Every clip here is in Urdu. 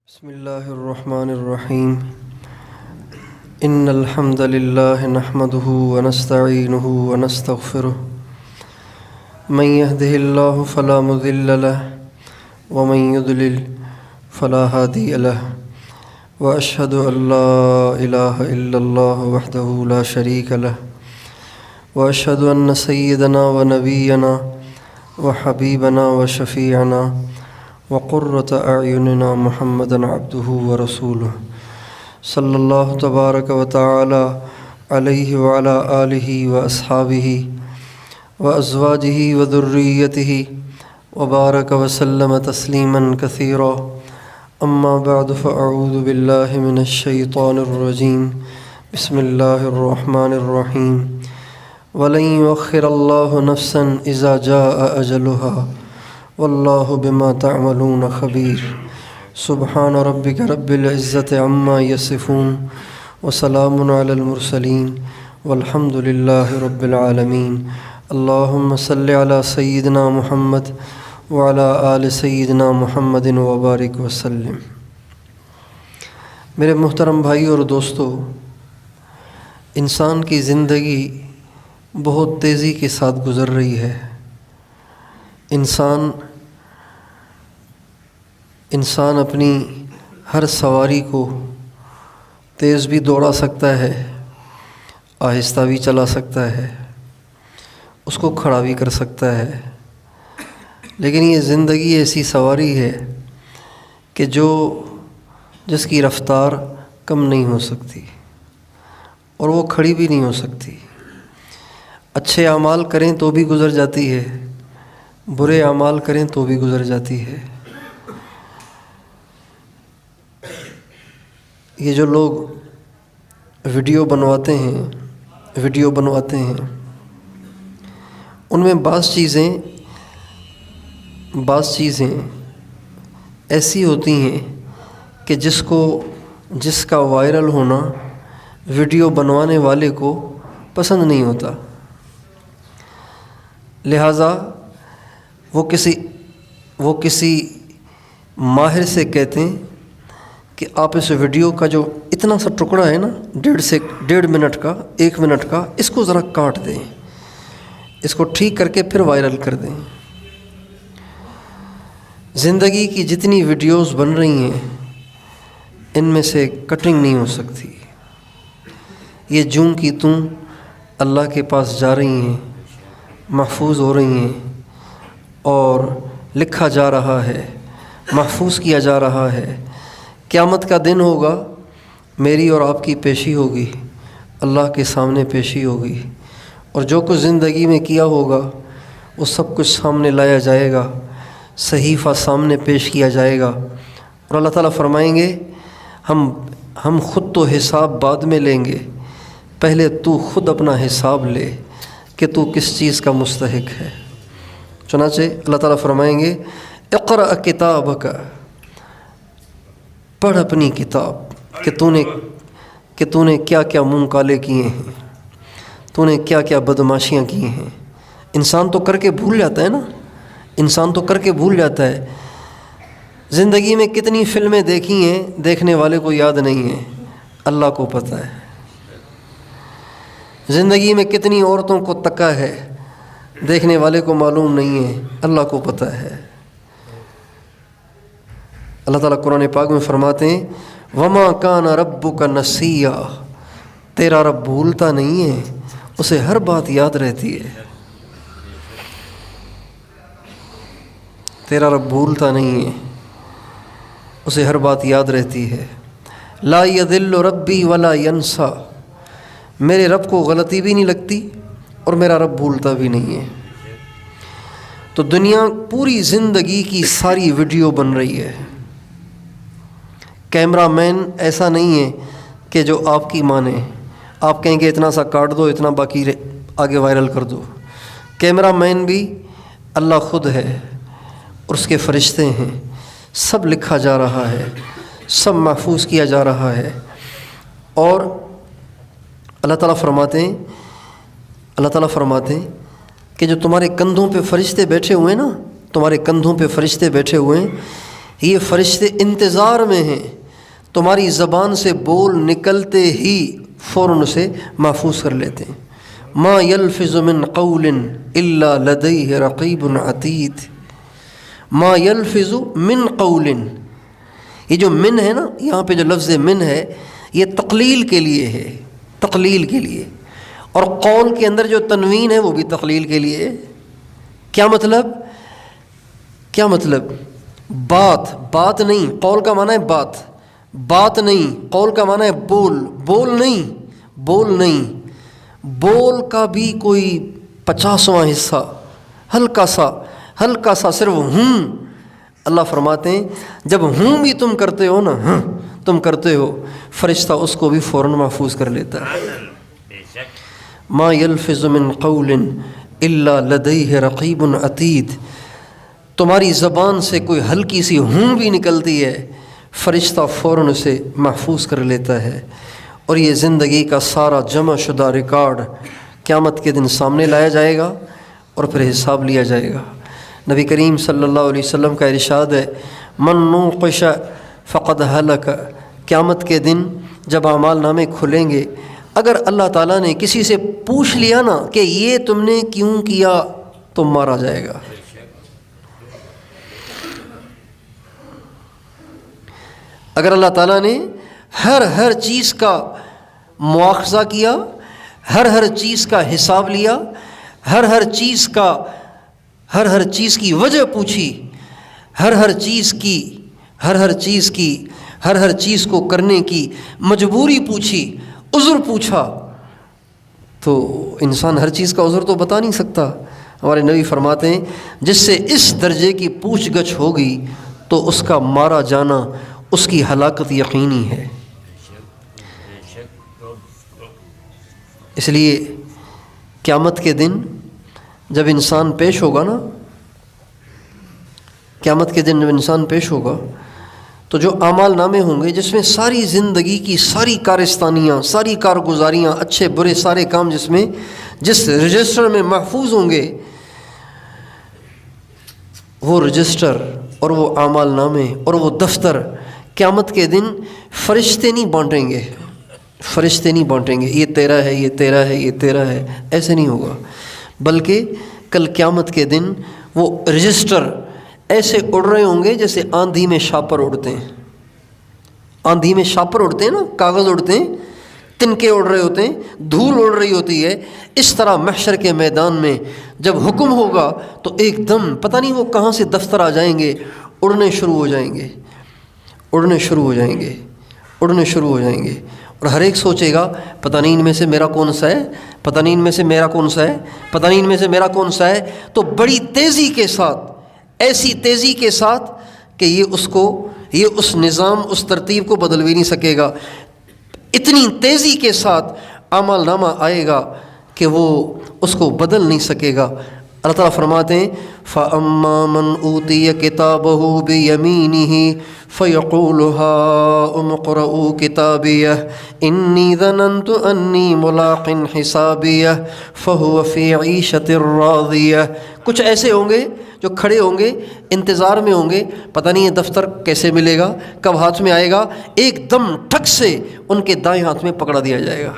بسم الله الرحمن الرحيم إن الحمد لله نحمده ونستعينه ونستغفره من يهده الله فلا مضل له ومن يضلل فلا هادي له وأشهد أن لا إله إلا الله وحده لا شريك له وأشهد أن سيدنا ونبينا وحبيبنا وشفيعنا وقرة أعيننا محمدًا عبده ورسوله صلى الله تبارك وتعالى عليه وعلى آله وأصحابه وأزواجه وذريته وبارك وسلم تسليمًا كثيرا أما بعد فأعوذ بالله من الشيطان الرجيم بسم الله الرحمن الرحيم ولن يؤخر الله نفسًا إذا جاء أجلها واللہ بما تعملون خبیر سبحان ربک رب العزة عما یصفون وسلام علی المرسلین والحمد للہ رب العالمین اللہم صل علی سیدنا محمد وعلی آل سیدنا محمد وبارک وسلم۔ میرے محترم بھائی اور دوستو، انسان کی زندگی بہت تیزی کے ساتھ گزر رہی ہے۔ انسان اپنی ہر سواری کو تیز بھی دوڑا سکتا ہے، آہستہ بھی چلا سکتا ہے، اس کو کھڑا بھی کر سکتا ہے، لیکن یہ زندگی ایسی سواری ہے کہ جس کی رفتار کم نہیں ہو سکتی اور وہ کھڑی بھی نہیں ہو سکتی۔ اچھے اعمال کریں تو بھی گزر جاتی ہے، برے اعمال کریں تو بھی گزر جاتی ہے۔ یہ جو لوگ ویڈیو بنواتے ہیں ان میں بعض چیزیں ایسی ہوتی ہیں کہ جس کا وائرل ہونا ویڈیو بنوانے والے کو پسند نہیں ہوتا، لہٰذا وہ کسی ماہر سے کہتے ہیں کہ آپ اس ویڈیو کا جو اتنا سا ٹکڑا ہے نا 1.5 منٹ کا 1 منٹ کا، اس کو ذرا کاٹ دیں، اس کو ٹھیک کر کے پھر وائرل کر دیں۔ زندگی کی جتنی ویڈیوز بن رہی ہیں ان میں سے کٹنگ نہیں ہو سکتی، یہ جوں کی توں اللہ کے پاس جا رہی ہیں، محفوظ ہو رہی ہیں اور لکھا جا رہا ہے، محفوظ کیا جا رہا ہے۔ قیامت کا دن ہوگا، میری اور آپ کی پیشی ہوگی، اللہ کے سامنے پیشی ہوگی، اور جو کچھ زندگی میں کیا ہوگا وہ سب کچھ سامنے لایا جائے گا، صحیفہ سامنے پیش کیا جائے گا، اور اللہ تعالیٰ فرمائیں گے ہم خود تو حساب بعد میں لیں گے، پہلے تو خود اپنا حساب لے کہ تو کس چیز کا مستحق ہے۔ چنانچہ اللہ تعالیٰ فرمائیں گے اقرأ کتابک، پڑھ اپنی کتاب کہ تو نے کیا کیا منہ کالے کیے ہیں، تو نے کیا کیا بدماشیاں کی ہیں۔ انسان تو کر کے بھول جاتا ہے نا، انسان تو کر کے بھول جاتا ہے۔ زندگی میں کتنی فلمیں دیکھی ہیں، دیکھنے والے کو یاد نہیں ہے، اللہ کو پتہ ہے۔ زندگی میں کتنی عورتوں کو تکا ہے، دیکھنے والے کو معلوم نہیں ہے، اللہ کو پتہ ہے۔ اللہ تعالیٰ قرآن پاک میں فرماتے ہیں وَمَا كَانَ رَبُّكَ نَسِيًّا، تیرا رب بھولتا نہیں ہے، اسے ہر بات یاد رہتی ہے، تیرا رب بھولتا نہیں ہے، اسے ہر بات یاد رہتی ہے۔ لا يضل ربی ولا ينسى، میرے رب کو غلطی بھی نہیں لگتی اور میرا رب بھولتا بھی نہیں ہے۔ تو دنیا پوری زندگی کی ساری ویڈیو بن رہی ہے۔ کیمرہ مین ایسا نہیں ہے کہ جو آپ کی مانے، آپ کہیں کہ اتنا سا کاٹ دو، اتنا باقی آگے وائرل کر دو۔ کیمرہ مین بھی اللہ خود ہے اور اس کے فرشتے ہیں، سب لکھا جا رہا ہے، سب محفوظ کیا جا رہا ہے۔ اور اللہ تعالیٰ فرماتے ہیں کہ جو تمہارے کندھوں پہ فرشتے بیٹھے ہوئے ہیں نا، تمہارے کندھوں پہ فرشتے بیٹھے ہوئے ہیں، یہ فرشتے انتظار میں ہیں، تمہاری زبان سے بول نکلتے ہی فوراً اسے محفوظ کر لیتے ہیں۔ ما یلفظ من قول الا لدیہ رقیب عتید، ما یلفظ من قول، یہ جو من ہے نا، یہاں پہ جو لفظ من ہے یہ تقلیل کے لیے ہے، تقلیل کے لیے، اور قول کے اندر جو تنوین ہے وہ بھی تقلیل کے لیے ہے۔ کیا مطلب؟ کیا مطلب؟ بات نہیں، قول کا معنی ہے بات نہیں، قول کا معنی ہے بول نہیں، بول کا بھی کوئی 50واں حصہ، ہلکا سا صرف ہوں۔ اللہ فرماتے ہیں جب ہوں بھی تم کرتے ہو نا، ہاں تم کرتے ہو، فرشتہ اس کو بھی فوراً محفوظ کر لیتا ہے۔ ما یلفظ من قول الا لدیہ رقیب عتید، تمہاری زبان سے کوئی ہلکی سی ہوں بھی نکلتی ہے، فرشتہ فوراً اسے محفوظ کر لیتا ہے، اور یہ زندگی کا سارا جمع شدہ ریکارڈ قیامت کے دن سامنے لایا جائے گا اور پھر حساب لیا جائے گا۔ نبی کریم صلی اللہ علیہ وسلم کا ارشاد ہے من نوقش فقد ہلک، قیامت کے دن جب اعمال نامے کھلیں گے، اگر اللہ تعالیٰ نے کسی سے پوچھ لیا نا کہ یہ تم نے کیوں کیا تو مارا جائے گا۔ اگر اللہ تعالیٰ نے ہر چیز کا مواخذہ کیا، ہر چیز کا حساب لیا، ہر چیز کی وجہ پوچھی، ہر چیز کو کرنے کی مجبوری پوچھی، عذر پوچھا، تو انسان ہر چیز کا عذر تو بتا نہیں سکتا۔ ہمارے نبی فرماتے ہیں جس سے اس درجے کی پوچھ گچھ ہوگی تو اس کا مارا جانا، اس کی ہلاکت یقینی ہے۔ اس لیے قیامت کے دن جب انسان پیش ہوگا نا، قیامت کے دن جب انسان پیش ہوگا تو جو اعمال نامے ہوں گے جس میں ساری زندگی کی ساری کارستانیاں، ساری کارگزاریاں، اچھے برے سارے کام جس رجسٹر میں محفوظ ہوں گے، وہ رجسٹر اور وہ اعمال نامے اور وہ دفتر قیامت کے دن فرشتے نہیں بانٹیں گے، یہ تیرا ہے، یہ تیرا ہے، یہ تیرا ہے، ایسے نہیں ہوگا، بلکہ کل قیامت کے دن وہ رجسٹر ایسے اڑ رہے ہوں گے جیسے آندھی میں شاپر اڑتے ہیں، آندھی میں شاپر اڑتے ہیں نا، کاغذ اڑتے ہیں، تنکے اڑ رہے ہوتے ہیں، دھول اڑ رہی ہوتی ہے، اس طرح محشر کے میدان میں جب حکم ہوگا تو ایک دم پتہ نہیں وہ کہاں سے دفتر آ جائیں گے، اڑنے شروع ہو جائیں گے، اور ہر ایک سوچے گا پتہ نہیں ان میں سے میرا کون سا ہے، پتہ نہیں ان میں سے میرا کون سا ہے، پتہ نہیں ان میں سے میرا کون سا ہے، تو بڑی تیزی کے ساتھ، ایسی تیزی کے ساتھ کہ یہ اس نظام، اس ترتیب کو بدل بھی نہیں سکے گا، اتنی تیزی کے ساتھ اعمال نامہ آئے گا کہ وہ اس کو بدل نہیں سکے گا۔ اللہ تعالیٰ فرماتے ہیں فَأَمَّا مَنْ أُوتِيَ كِتَابَهُ بِيَمِينِهِ فَيَقُولُ هَاؤُمُ اقْرَءُوا كِتَابِيَهْ إِنِّي ظَنَنْتُ أَنِّي مُلَاقٍ حِسَابِيَهْ فَهُوَ فِي عِيشَةٍ رَاضِيَةٍ، کچھ ایسے ہوں گے جو کھڑے ہوں گے، انتظار میں ہوں گے، پتہ نہیں یہ دفتر کیسے ملے گا، کب ہاتھ میں آئے گا، ایک دم ٹھک سے ان کے دائیں ہاتھ میں پکڑا دیا جائے گا،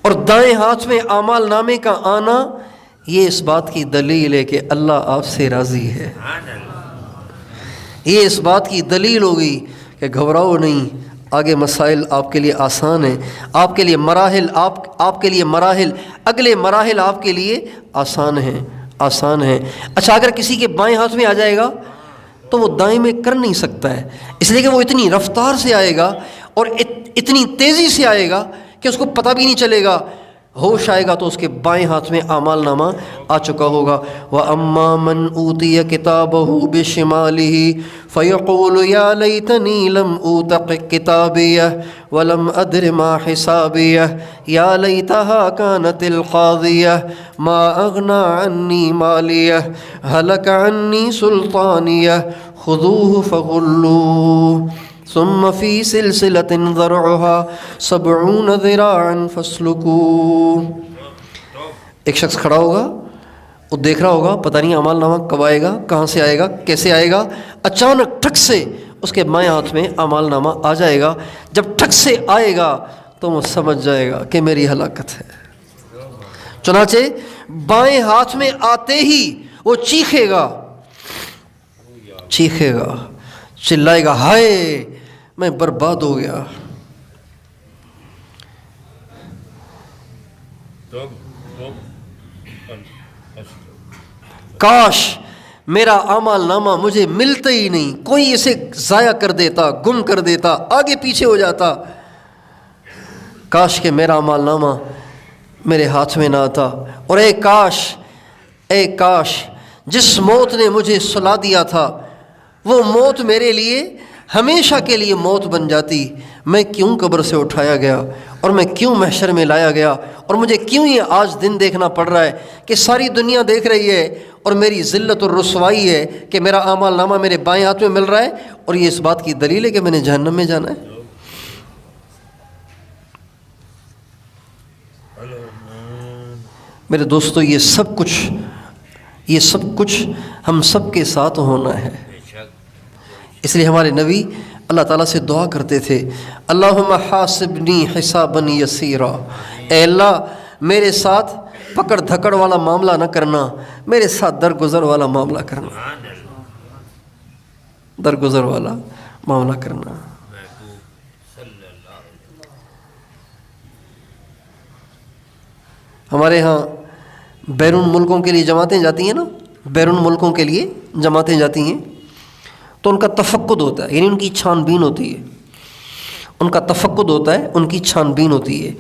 اور دائیں ہاتھ میں اعمال نامے کا آنا یہ اس بات کی دلیل ہے کہ اللہ آپ سے راضی ہے، یہ اس بات کی دلیل ہوگی کہ گھبراؤ نہیں، آگے مسائل آپ کے لیے آسان ہیں، آپ کے لیے مراحل اگلے مراحل آپ کے لیے آسان ہیں۔ اچھا، اگر کسی کے بائیں ہاتھ میں آ جائے گا تو وہ دائیں میں کر نہیں سکتا ہے، اس لیے کہ وہ اتنی رفتار سے آئے گا اور اتنی تیزی سے آئے گا کہ اس کو پتہ بھی نہیں چلے گا، ہوش آئے گا تو اس کے بائیں ہاتھ میں اعمال نامہ آ چکا ہوگا۔ وَأَمَّا مَنْ أُوتِيَ كِتَابَهُ بِشِمَالِهِ فَيَقُولُ يَا لَيْتَنِي لَمْ أُوتَ كِتَابِيَهْ وَلَمْ أَدْرِ مَا حِسَابِيَهْ يَا لَيْتَهَا كَانَتِ الْقَاضِيَةَ مَا أَغْنَى عَنِّي مَالِيَهْ هَلَكَ عَنِّي سُلْطَانِيَهْ خُذُوهُ فَغُلُّوهُ ثم فی سلسلۃ ذرعها 70 ذراعا فاسلکوہ۔ ایک شخص کھڑا ہوگا وہ دیکھ رہا ہوگا پتہ نہیں اعمال نامہ کب آئے گا، کہاں سے آئے گا، کیسے آئے گا، اچانک ٹھک سے اس کے بائیں ہاتھ میں اعمال نامہ آ جائے گا۔ جب ٹھک سے آئے گا تو وہ سمجھ جائے گا کہ میری ہلاکت ہے۔ چنانچہ بائیں ہاتھ میں آتے ہی وہ چیخے گا، چلائے گا، ہائے میں برباد ہو گیا، کاش میرا اعمال نامہ مجھے ملتا ہی نہیں، کوئی اسے ضائع کر دیتا، گم کر دیتا، آگے پیچھے ہو جاتا، کاش کہ میرا اعمال نامہ میرے ہاتھ میں نہ آتا۔ اور اے کاش جس موت نے مجھے سلا دیا تھا وہ موت میرے لیے ہمیشہ کے لیے موت بن جاتی، میں کیوں قبر سے اٹھایا گیا، اور میں کیوں محشر میں لایا گیا، اور مجھے کیوں یہ آج دن دیکھنا پڑ رہا ہے کہ ساری دنیا دیکھ رہی ہے اور میری ذلت اور رسوائی ہے کہ میرا اعمال نامہ میرے بائیں ہاتھ میں مل رہا ہے، اور یہ اس بات کی دلیل ہے کہ میں نے جہنم میں جانا ہے۔ میرے دوستو، یہ سب کچھ ہم سب کے ساتھ ہونا ہے۔ اس لیے ہمارے نبی اللہ تعالیٰ سے دعا کرتے تھے، اللہم حاسبنی حسابا یسیرا، اے اللہ میرے ساتھ پکڑ دھکڑ والا معاملہ نہ کرنا، میرے ساتھ درگزر والا معاملہ کرنا، درگزر والا معاملہ کرنا۔ ہمارے ہاں بیرون ملکوں کے لیے جماعتیں جاتی ہیں نا، بیرون ملکوں کے لیے جماعتیں جاتی ہیں تو ان کا تفقد ہوتا ہے، یعنی ان کی چھان بین ہوتی ہے، ان کا تفقد ہوتا ہے، ان کی چھان بین ہوتی ہے،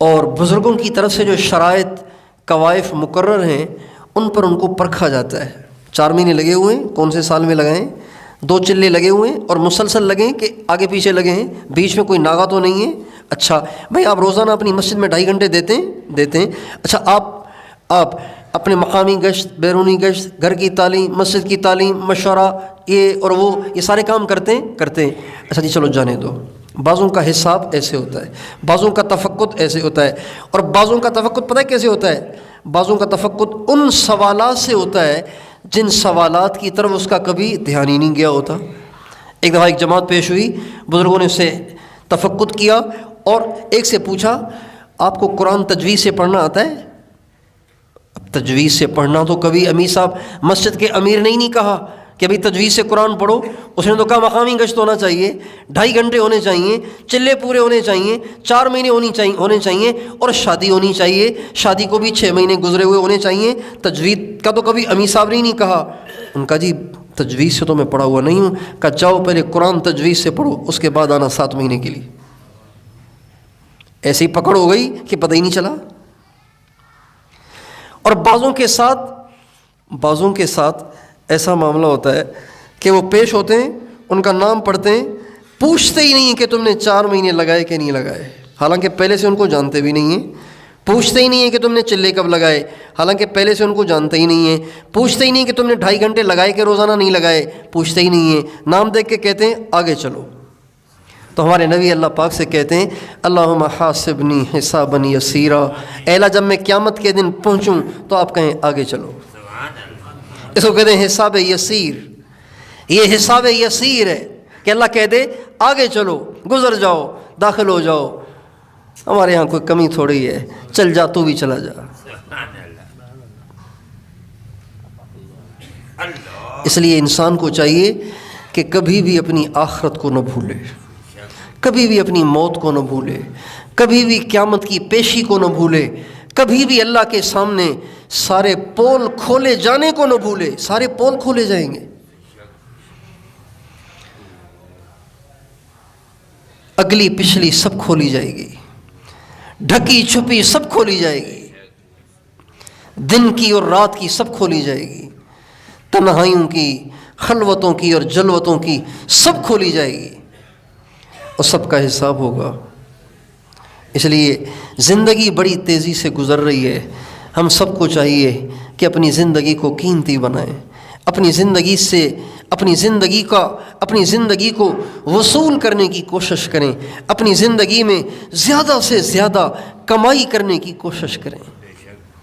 اور بزرگوں کی طرف سے جو شرائط کوائف مقرر ہیں ان پر ان کو پرکھا جاتا ہے۔ 4 مہینے لگے ہوئے ہیں، کون سے سال میں لگے ہیں، 2 چلے لگے ہوئے ہیں اور مسلسل لگے ہیں کہ آگے پیچھے لگے ہیں، بیچ میں کوئی ناغہ تو نہیں ہے۔ اچھا بھائی، آپ روزانہ اپنی مسجد میں 2.5 گھنٹے دیتے ہیں۔ اچھا آپ اپنے مقامی گشت، بیرونی گشت، گھر کی تعلیم، مسجد کی تعلیم، مشورہ، یہ اور وہ، یہ سارے کام کرتے ہیں۔ اچھا جی چلو جانے دو۔ بعضوں کا حساب ایسے ہوتا ہے، بعضوں کا تفقد ایسے ہوتا ہے، اور بعضوں کا تفقد پتہ ہے کیسے ہوتا ہے؟ بعضوں کا تفقد ان سوالات سے ہوتا ہے جن سوالات کی طرف اس کا کبھی دھیان ہی نہیں گیا ہوتا۔ ایک دفعہ ایک جماعت پیش ہوئی، بزرگوں نے اسے تفقد کیا اور ایک سے پوچھا، آپ کو قرآن تجوید سے پڑھنا آتا ہے؟ اب تجوید سے پڑھنا تو کبھی امیر صاحب مسجد کے امیر نے ہی نہیں کہا کہ ابھی تجوید سے قرآن پڑھو، اس نے تو کہا مقامی گشت ہونا چاہیے، 2.5 گھنٹے ہونے چاہیے، چلے پورے ہونے چاہیے، 4 مہینے ہونے چاہیے، اور شادی ہونی چاہیے، شادی کو بھی 6 مہینے گزرے ہوئے ہونے چاہیے۔ تجوید کا تو کبھی امیر صاحب نے نہیں کہا۔ ان کا جی تجوید سے تو میں پڑھا ہوا نہیں ہوں۔ کہا جاؤ پہلے قرآن تجوید سے پڑھو، اس کے بعد آنا 7 مہینے کے لیے۔ ایسی پکڑ ہو گئی کہ پتہ ہی نہیں چلا۔ اور بعضوں کے ساتھ ایسا معاملہ ہوتا ہے کہ وہ پیش ہوتے ہیں، ان کا نام پڑھتے ہیں، پوچھتے ہی نہیں ہیں کہ تم نے 4 مہینے لگائے کہ نہیں لگائے، حالانکہ پہلے سے ان کو جانتے بھی نہیں ہیں۔ پوچھتے ہی نہیں ہیں کہ تم نے چلے کب لگائے، حالانکہ پہلے سے ان کو جانتے ہی نہیں ہیں۔ پوچھتے ہی نہیں کہ تم نے 2.5 گھنٹے لگائے کہ روزانہ نہیں لگائے، پوچھتے ہی نہیں ہیں۔ نام دیکھ کے کہتے ہیں آگے چلو۔ تو ہمارے نبی اللہ پاک سے کہتے ہیں، اللہم حاسبنی حسابا یسیرا، اے اللہ جب میں قیامت کے دن پہنچوں تو آپ کہیں آگے چلو۔ اس کو کہتے ہیں حساب یسیر۔ یہ حساب یسیر ہے کہ اللہ کہہ دے آگے چلو، گزر جاؤ، داخل ہو جاؤ۔ ہمارے ہاں کوئی کمی تھوڑی ہے، چل جا تو بھی چلا جا۔ اس لیے انسان کو چاہیے کہ کبھی بھی اپنی آخرت کو نہ بھولے، کبھی بھی اپنی موت کو نہ بھولے، کبھی بھی قیامت کی پیشی کو نہ بھولے، کبھی بھی اللہ کے سامنے سارے پول کھولے جانے کو نہ بھولے۔ سارے پول کھولے جائیں گے، اگلی پچھلی سب کھولی جائے گی، ڈھکی چھپی سب کھولی جائے گی، دن کی اور رات کی سب کھولی جائے گی، تنہائیوں کی، خلوتوں کی اور جلوتوں کی سب کھولی جائے گی، اور سب کا حساب ہوگا۔ اس لیے زندگی بڑی تیزی سے گزر رہی ہے، ہم سب کو چاہیے کہ اپنی زندگی کو قیمتی بنائیں، اپنی زندگی کو وصول کرنے کی کوشش کریں، اپنی زندگی میں زیادہ سے زیادہ کمائی کرنے کی کوشش کریں۔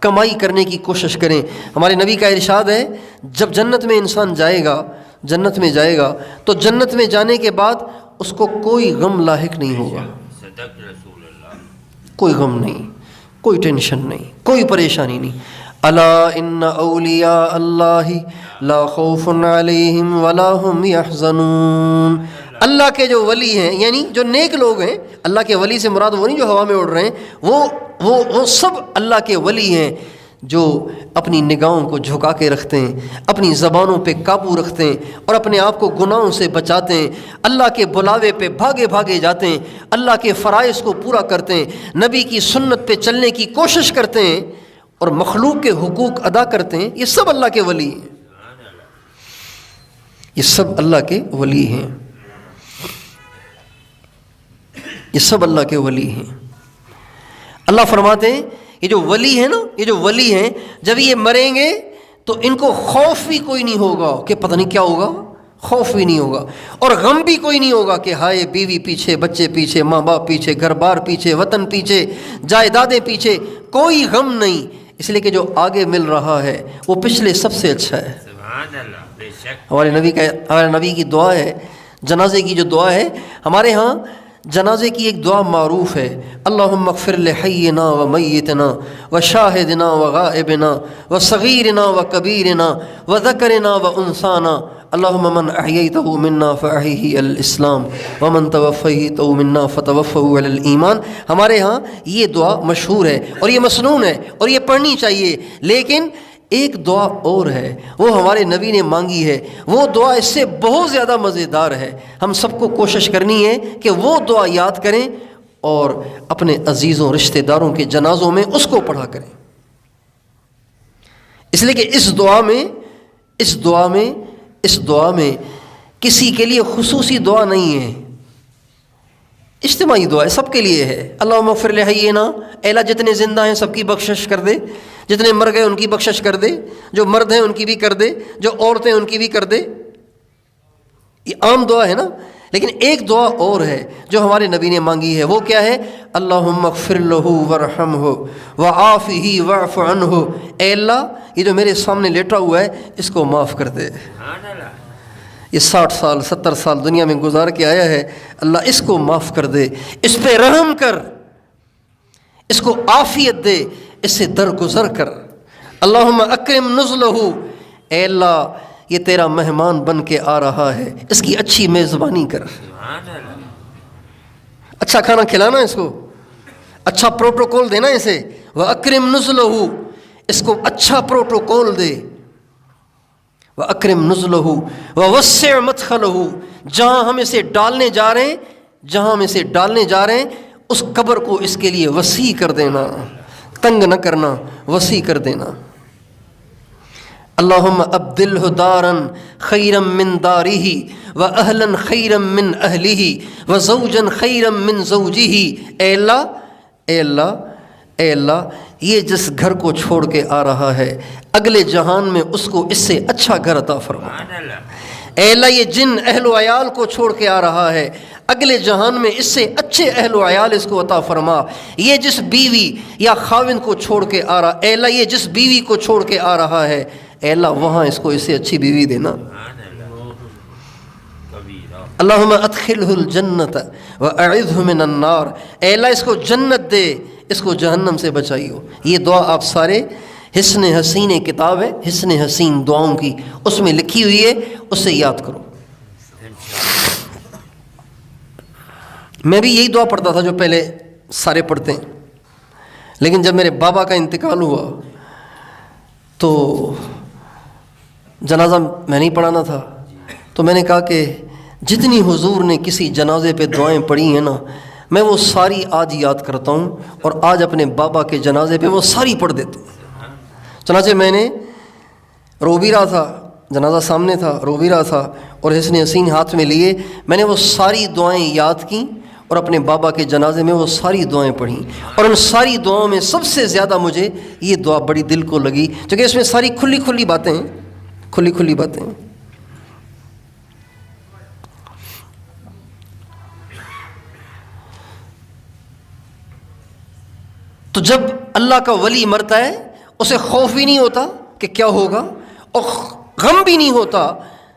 کمائی کرنے کی کوشش کریں۔ ہمارے نبی کا ارشاد ہے جب جنت میں انسان جنت میں جائے گا تو جنت میں جانے کے بعد اس کو کوئی غم لاحق نہیں ہوگا، کوئی غم نہیں، کوئی ٹینشن نہیں، کوئی پریشانی نہیں۔ الا ان اولیاء اللہ لا خوف علیہم ولا هم یحزنون۔ اللہ کے جو ولی ہیں، یعنی جو نیک لوگ ہیں، اللہ کے ولی سے مراد وہ نہیں جو ہوا میں اڑ رہے ہیں، وہ سب اللہ کے ولی ہیں جو اپنی نگاہوں کو جھکا کے رکھتے ہیں، اپنی زبانوں پہ قابو رکھتے ہیں اور اپنے آپ کو گناہوں سے بچاتے ہیں، اللہ کے بلاوے پہ بھاگے بھاگے جاتے ہیں، اللہ کے فرائض کو پورا کرتے ہیں، نبی کی سنت پہ چلنے کی کوشش کرتے ہیں اور مخلوق کے حقوق ادا کرتے ہیں۔ یہ سب اللہ کے ولی ہیں، یہ سب اللہ کے ولی ہیں، یہ سب اللہ کے ولی ہیں۔ اللہ فرماتے ہیں یہ جو ولی ہیں نا، یہ جو ولی ہیں جب یہ مریں گے تو ان کو خوف بھی کوئی نہیں ہوگا کہ پتہ نہیں کیا ہوگا، خوف بھی نہیں ہوگا، اور غم بھی کوئی نہیں ہوگا کہ ہائے بیوی پیچھے، بچے پیچھے، ماں باپ پیچھے، گھر بار پیچھے، وطن پیچھے، جائیدادیں پیچھے، کوئی غم نہیں، اس لیے کہ جو آگے مل رہا ہے وہ پچھلے سب سے اچھا ہے۔ سبحان اللہ، بے شک۔ ہمارے نبی کی دعا ہے، جنازے کی جو دعا ہے، ہمارے ہاں جنازے کی ایک دعا معروف ہے، اللہم اغفر لحینا و میتنا و شاہدنا و غائبنا و صغیرنا و کبیرنا و ذکرنا و انثانا، اللہم من احییتہ منا فاحیہ علی الاسلام ومن توفیتہ منا فتوفہ علی الایمان۔ ہمارے ہاں یہ دعا مشہور ہے اور یہ مسنون ہے اور یہ پڑھنی چاہیے، لیکن ایک دعا اور ہے، وہ ہمارے نبی نے مانگی ہے، وہ دعا اس سے بہت زیادہ مزیدار ہے۔ ہم سب کو کوشش کرنی ہے کہ وہ دعا یاد کریں اور اپنے عزیزوں رشتہ داروں کے جنازوں میں اس کو پڑھا کریں، اس لیے کہ اس دعا میں کسی کے لیے خصوصی دعا نہیں ہے، اجتماعی دعا ہے، سب کے لیے ہے۔ اللہم اغفر لحینا، اے اللہ جتنے زندہ ہیں سب کی بخشش کر دے، جتنے مر گئے ان کی بخشش کر دے، جو مرد ہیں ان کی بھی کر دے، جو عورتیں ان کی بھی کر دے۔ یہ عام دعا ہے نا، لیکن ایک دعا اور ہے جو ہمارے نبی نے مانگی ہے، وہ کیا ہے؟ اللہم اغفر لہ ورحمہ وعافہ واعف عنہ، اے اللہ یہ جو میرے سامنے لیٹا ہوا ہے اس کو معاف کر دے، سبحان اللہ۔ یہ 60 سال 70 سال دنیا میں گزار کے آیا ہے، اللہ اس کو معاف کر دے، اس پہ رحم کر، اس کو عافیت دے، اس سے درگزر کر۔ اللہم اکرم نزلہ، اے اللہ یہ تیرا مہمان بن کے آ رہا ہے، اس کی اچھی میزبانی کر، سبحان اللہ۔ اچھا کھانا کھلانا اس کو، اچھا پروٹوکول دینا اسے، وَأَكْرِمْ نُزْلَهُ، اس کو اچھا پروٹوکول دے، وَأَكْرِمْ نُزْلَهُ وَوَسِّعْ مَدْخَلَهُ، جہاں ہم اسے ڈالنے جا رہے ہیں اس قبر کو اس کے لیے وسیع کر دینا، تنگ نہ کرنا، وسیع کر دینا۔ اللہم ابدلہ دارا خیرا من دارہ واہلا خیرا من اہلہ وزوجا خیرا من زوجہ، اے اللہ یہ جس گھر کو چھوڑ کے آ رہا ہے اگلے جہان میں اس کو اس سے اچھا گھر عطا فرما۔ اے اللہ یہ جن اہل و عیال کو چھوڑ کے آ رہا ہے اگلے جہان میں اس سے اچھے اہل و عیال اس کو عطا فرما۔ یہ جس بیوی یا خاوند کو چھوڑ کے آ رہا، اے اللہ یہ جس بیوی کو چھوڑ کے آ رہا ہے، اے اللہ وہاں اس کو اس سے اچھی بیوی دینا۔ اللہم ادخلہ الجنت واعذہ من النار، اے اللہ اس کو جنت دے، اس کو جہنم سے بچائیو۔ یہ دعا آپ سارے حسن حسین کتاب ہے، حسن حسین دعاؤں کی، اس میں لکھی ہوئی ہے، اس سے یاد کرو۔ میں بھی یہی دعا پڑھتا تھا جو پہلے سارے پڑھتے ہیں، لیکن جب میرے بابا کا انتقال ہوا تو جنازہ میں نہیں پڑھانا تھا، تو میں نے کہا کہ جتنی حضور نے کسی جنازے پہ دعائیں پڑھی ہیں نا، میں وہ ساری آج یاد کرتا ہوں اور آج اپنے بابا کے جنازے پہ وہ ساری پڑھ دیتا ہوں۔ چنانچہ میں نے رو بھی رہا تھا، جنازہ سامنے تھا، رو بھی رہا تھا، اور حسن حسین ہاتھ میں لیے میں نے وہ ساری دعائیں یاد کیں اور اپنے بابا کے جنازے میں وہ ساری دعائیں پڑھیں، اور ان ساری دعاؤں میں سب سے زیادہ مجھے یہ دعا بڑی دل کو لگی، کیونکہ اس میں ساری کھلی باتیں ہیں، کھلی باتیں ہیں۔ تو جب اللہ کا ولی مرتا ہے اسے خوف بھی نہیں ہوتا کہ کیا ہوگا، اور غم بھی نہیں ہوتا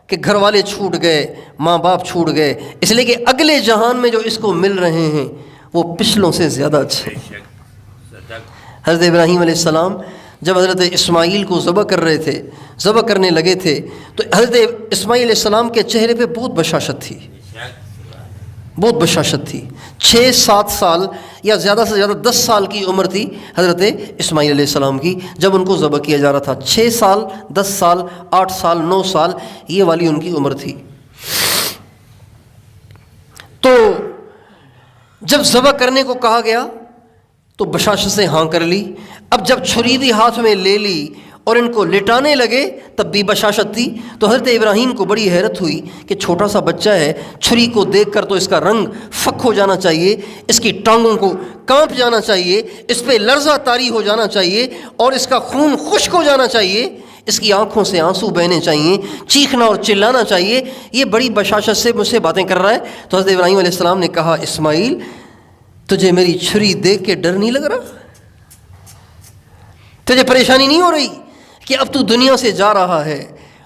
کہ گھر والے چھوٹ گئے، ماں باپ چھوٹ گئے، اس لیے کہ اگلے جہان میں جو اس کو مل رہے ہیں وہ پچھلوں سے زیادہ اچھے ہیں۔ حضرت ابراہیم علیہ السلام جب حضرت اسماعیل کو ذبح کر رہے تھے، ذبح کرنے لگے تھے، تو حضرت اسماعیل علیہ السلام کے چہرے پہ بہت بشاشت تھی، بہت بشاشت تھی۔ 6-7 سال یا زیادہ سے زیادہ 10 سال کی عمر تھی حضرت اسماعیل علیہ السلام کی جب ان کو ذبح کیا جا رہا تھا۔ 6 سال، 10 سال، 8 سال، 9 سال، یہ والی ان کی عمر تھی۔ تو جب ذبح کرنے کو کہا گیا تو بشاشت سے ہاں کر لی۔ اب جب چھری بھی ہاتھ میں لے لی اور ان کو لٹانے لگے تب بھی بشاشت تھی۔ تو حضرت ابراہیم کو بڑی حیرت ہوئی کہ چھوٹا سا بچہ ہے، چھری کو دیکھ کر تو اس کا رنگ فک ہو جانا چاہیے، اس کی ٹانگوں کو کانپ جانا چاہیے، اس پہ لرزہ طاری ہو جانا چاہیے، اور اس کا خون خشک ہو جانا چاہیے، اس کی آنکھوں سے آنسو بہنے چاہیے، چیخنا اور چلانا چاہیے۔ یہ بڑی بشاشت سے مجھ سے باتیں کر رہا ہے۔ تو حضرت ابراہیم علیہ السلام نے کہا، اسماعیل تجھے میری چھری دیکھ کے ڈر نہیں لگ رہا؟ تجھے پریشانی نہیں ہو رہی کہ اب تو دنیا سے جا رہا ہے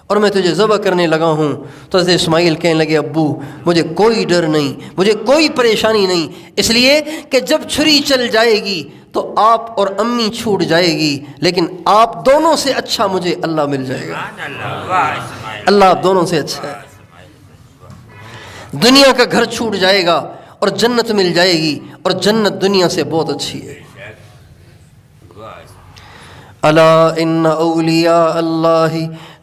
اور میں تجھے ذبح کرنے لگا ہوں؟ تو حضرت اسماعیل کہنے لگے، ابو مجھے کوئی ڈر نہیں، مجھے کوئی پریشانی نہیں، اس لیے کہ جب چھری چل جائے گی تو آپ اور امی چھوٹ جائے گی، لیکن آپ دونوں سے اچھا مجھے اللہ مل جائے گا۔ اللہ آپ دونوں سے اچھا ہے۔ دنیا کا گھر چھوٹ جائے گا اور جنت مل جائے گی، اور جنت دنیا سے بہت اچھی ہے۔ الا ان اولیاء اللہ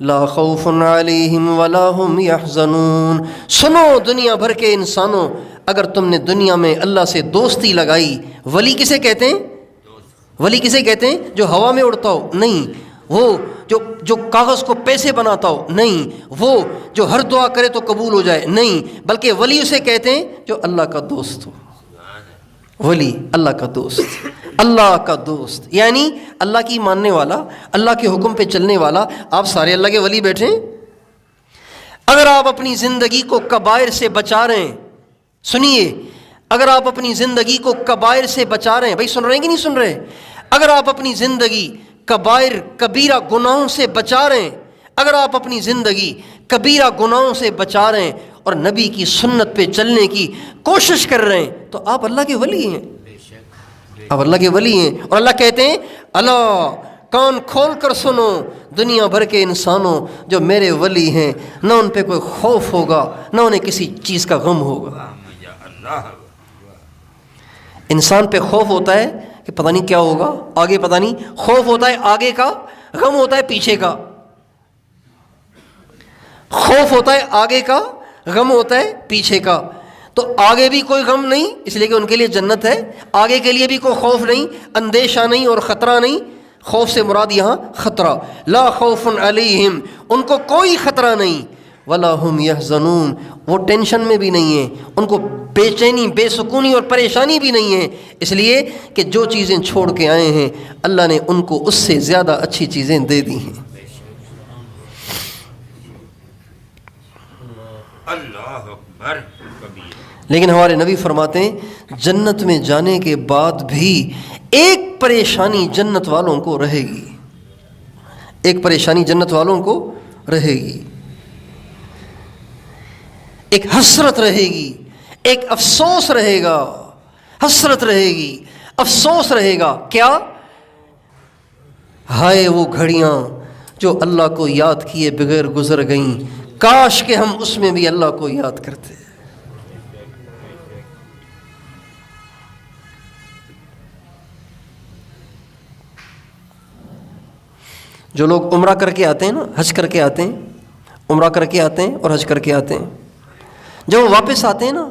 لا خوف علیہم ولا هم يحزنون۔ سنو دنیا بھر کے انسانوں، اگر تم نے دنیا میں اللہ سے دوستی لگائی، ولی کسے کہتے ہیں؟ ولی کسے کہتے ہیں؟ جو ہوا میں اڑتا ہو؟ نہیں۔ وہ جو کاغذ کو پیسے بناتا ہو؟ نہیں۔ وہ جو ہر دعا کرے تو قبول ہو جائے؟ نہیں، بلکہ ولی اسے کہتے ہیں جو اللہ کا دوست ہو۔ ولی اللہ کا دوست، اللہ کا دوست یعنی اللہ کی ماننے والا، اللہ کے حکم پہ چلنے والا۔ آپ سارے اللہ کے ولی بیٹھے ہیں۔ اگر آپ اپنی زندگی کو کبائر سے بچا رہے ہیں، سنیے، اگر آپ اپنی زندگی کو کبائر سے بچا رہے ہیں، بھائی سن رہے ہیں کہ نہیں سن رہے؟ اگر آپ اپنی زندگی کبائر کبیرہ گناہوں سے بچا رہے ہیں، اگر آپ اپنی زندگی کبیرہ گناہوں سے بچا رہے ہیں اور نبی کی سنت پہ چلنے کی کوشش کر رہے ہیں، تو آپ اللہ کے ولی ہیں، آپ اللہ کے ولی ہیں۔ اور اللہ کہتے ہیں، اللہ کان کھول کر سنو دنیا بھر کے انسانوں، جو میرے ولی ہیں نہ ان پہ کوئی خوف ہوگا، نہ انہیں کسی چیز کا غم ہوگا۔ انسان پہ خوف ہوتا ہے کہ پتہ نہیں کیا ہوگا آگے، پتہ نہیں، خوف ہوتا ہے آگے کا، غم ہوتا ہے پیچھے کا۔ خوف ہوتا ہے آگے کا، غم ہوتا ہے پیچھے کا۔ تو آگے بھی کوئی غم نہیں، اس لیے کہ ان کے لیے جنت ہے، آگے کے لیے بھی کوئی خوف نہیں، اندیشہ نہیں اور خطرہ نہیں۔ خوف سے مراد یہاں خطرہ، لا خوف علیہم، ان کو کوئی خطرہ نہیں، ولا هم يحزنون، وہ ٹینشن میں بھی نہیں ہیں، ان کو بے چینی، بے سکونی اور پریشانی بھی نہیں ہے، اس لیے کہ جو چیزیں چھوڑ کے آئے ہیں اللہ نے ان کو اس سے زیادہ اچھی چیزیں دے دی ہیں۔ اللہ اکبر کبیر۔ لیکن ہمارے نبی فرماتے ہیں جنت میں جانے کے بعد بھی ایک پریشانی جنت والوں کو رہے گی، ایک پریشانی جنت والوں کو رہے گی، ایک حسرت رہے گی، ایک افسوس رہے گا، حسرت رہے گی، افسوس رہے گا۔ کیا؟ ہائے وہ گھڑیاں جو اللہ کو یاد کیے بغیر گزر گئیں، کاش کہ ہم اس میں بھی اللہ کو یاد کرتے۔ جو لوگ عمرہ کر کے آتے ہیں نا، حج کر کے آتے ہیں، عمرہ کر کے آتے ہیں اور حج کر کے آتے ہیں، جب وہ واپس آتے ہیں نا،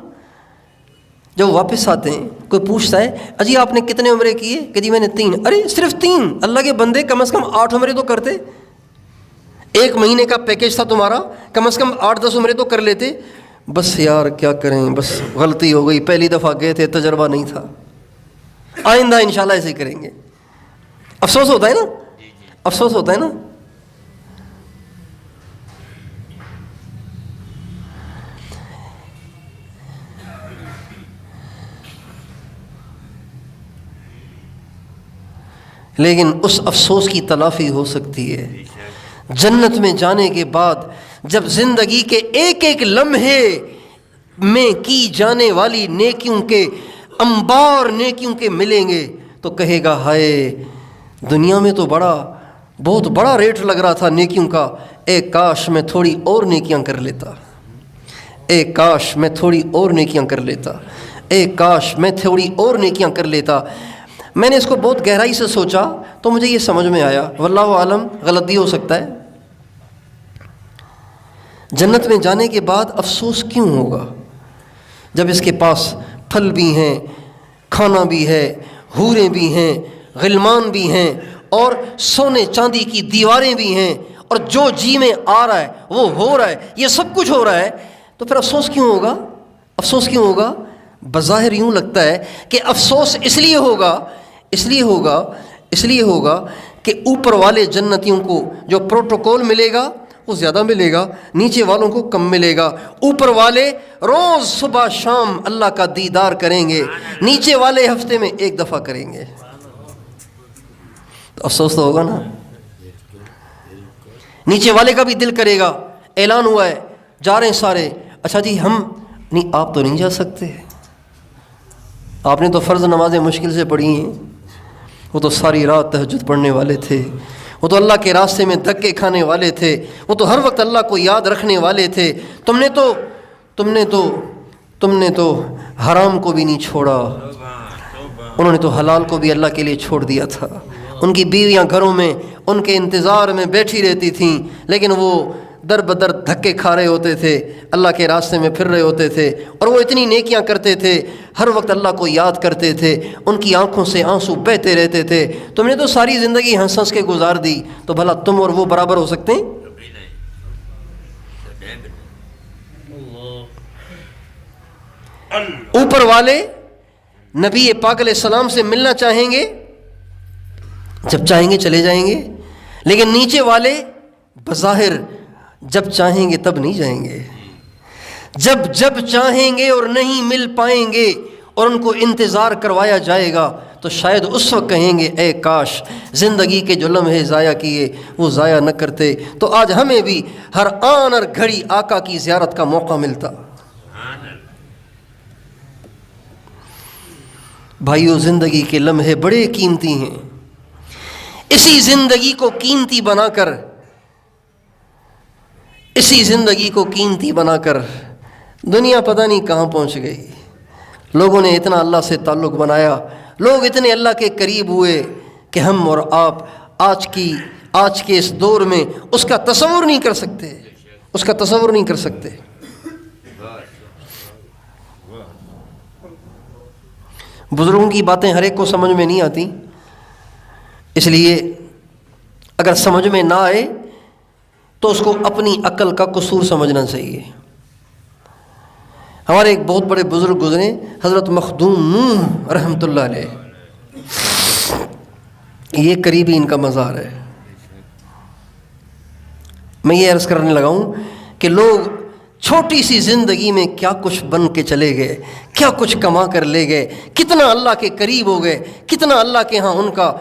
جب وہ واپس آتے ہیں کوئی پوچھتا ہے اجی آپ نے کتنے عمرے کیے؟ کہ جی میں نے 3۔ ارے صرف 3؟ اللہ کے بندے کم از کم 8 عمرے تو کرتے، 1 مہینے کا پیکیج تھا تمہارا، کم از کم 8-10 عمرے تو کر لیتے۔ بس یار کیا کریں، بس غلطی ہو گئی، پہلی دفعہ گئے تھے، تجربہ نہیں تھا، آئندہ انشاءاللہ ایسے ہی کریں گے۔ افسوس ہوتا ہے نا، افسوس ہوتا ہے نا۔ لیکن اس افسوس کی تلافی ہو سکتی ہے جنت میں جانے کے بعد، جب زندگی کے ایک ایک لمحے میں کی جانے والی نیکیوں کے انبار نیکیوں کے ملیں گے تو کہے گا ہائے دنیا میں تو بہت بڑا ریٹ لگ رہا تھا نیکیوں کا، اے کاش میں تھوڑی اور نیکیاں کر لیتا، اے کاش میں تھوڑی اور نیکیاں کر لیتا، اے کاش میں تھوڑی اور نیکیاں کر لیتا۔ میں نے اس کو بہت گہرائی سے سوچا تو مجھے یہ سمجھ میں آیا، واللہ عالم غلط بھی ہو سکتا ہے، جنت میں جانے کے بعد افسوس کیوں ہوگا جب اس کے پاس پھل بھی ہیں، کھانا بھی ہے، حوریں بھی ہیں، غلمان بھی ہیں، اور سونے چاندی کی دیواریں بھی ہیں، اور جو جی میں آ رہا ہے وہ ہو رہا ہے، یہ سب کچھ ہو رہا ہے، تو پھر افسوس کیوں ہوگا؟ افسوس کیوں ہوگا؟ بظاہر یوں لگتا ہے کہ افسوس اس لیے ہوگا کہ اوپر والے جنتیوں کو جو پروٹوکول ملے گا وہ زیادہ ملے گا، نیچے والوں کو کم ملے گا۔ اوپر والے روز صبح شام اللہ کا دیدار کریں گے، نیچے والے ہفتے میں ایک دفعہ کریں گے، تو افسوس تو ہوگا نا۔ نیچے والے کا بھی دل کرے گا، اعلان ہوا ہے جا رہے ہیں سارے، اچھا جی ہم نہیں، آپ تو نہیں جا سکتے، آپ نے تو فرض نمازیں مشکل سے پڑھی ہیں، وہ تو ساری رات تہجد پڑھنے والے تھے، وہ تو اللہ کے راستے میں دھکے کھانے والے تھے، وہ تو ہر وقت اللہ کو یاد رکھنے والے تھے، تم نے تو حرام کو بھی نہیں چھوڑا، انہوں نے تو حلال کو بھی اللہ کے لیے چھوڑ دیا تھا، ان کی بیویاں گھروں میں ان کے انتظار میں بیٹھی رہتی تھیں، لیکن وہ در بدر دھکے کھا رہے ہوتے تھے، اللہ کے راستے میں پھر رہے ہوتے تھے، اور وہ اتنی نیکیاں کرتے تھے، ہر وقت اللہ کو یاد کرتے تھے، ان کی آنکھوں سے آنسو بہتے رہتے تھے۔ تم نے تو ساری زندگی ہنس ہنس کے گزار دی، تو بھلا تم اور وہ برابر ہو سکتے ہیں؟ اوپر والے نبی پاک علیہ السلام سے ملنا چاہیں گے، جب چاہیں گے چلے جائیں گے، لیکن نیچے والے بظاہر جب چاہیں گے تب نہیں جائیں گے، جب چاہیں گے اور نہیں مل پائیں گے اور ان کو انتظار کروایا جائے گا تو شاید اس وقت کہیں گے اے کاش زندگی کے جو لمحے ضائع کیے وہ ضائع نہ کرتے، تو آج ہمیں بھی ہر آن اور گھڑی آقا کی زیارت کا موقع ملتا۔ بھائیو زندگی کے لمحے بڑے قیمتی ہیں، اسی زندگی کو قیمتی بنا کر دنیا پتہ نہیں کہاں پہنچ گئی۔ لوگوں نے اتنا اللہ سے تعلق بنایا، لوگ اتنے اللہ کے قریب ہوئے کہ ہم اور آپ آج کے اس دور میں اس کا تصور نہیں کر سکتے۔ بزرگوں کی باتیں ہر ایک کو سمجھ میں نہیں آتی، اس لیے اگر سمجھ میں نہ آئے تو اس کو اپنی عقل کا قصور سمجھنا چاہیے۔ ہمارے ایک بہت بڑے بزرگ گزرے، حضرت مخدوم نوح رحمۃ اللہ علیہ، یہ قریبی ان کا مزار ہے۔ میں یہ عرض کرنے لگا ہوں کہ لوگ چھوٹی سی زندگی میں کیا کچھ بن کے چلے گئے، کیا کچھ کما کر لے گئے، کتنا اللہ کے قریب ہو گئے، کتنا اللہ کے ہاں ان کا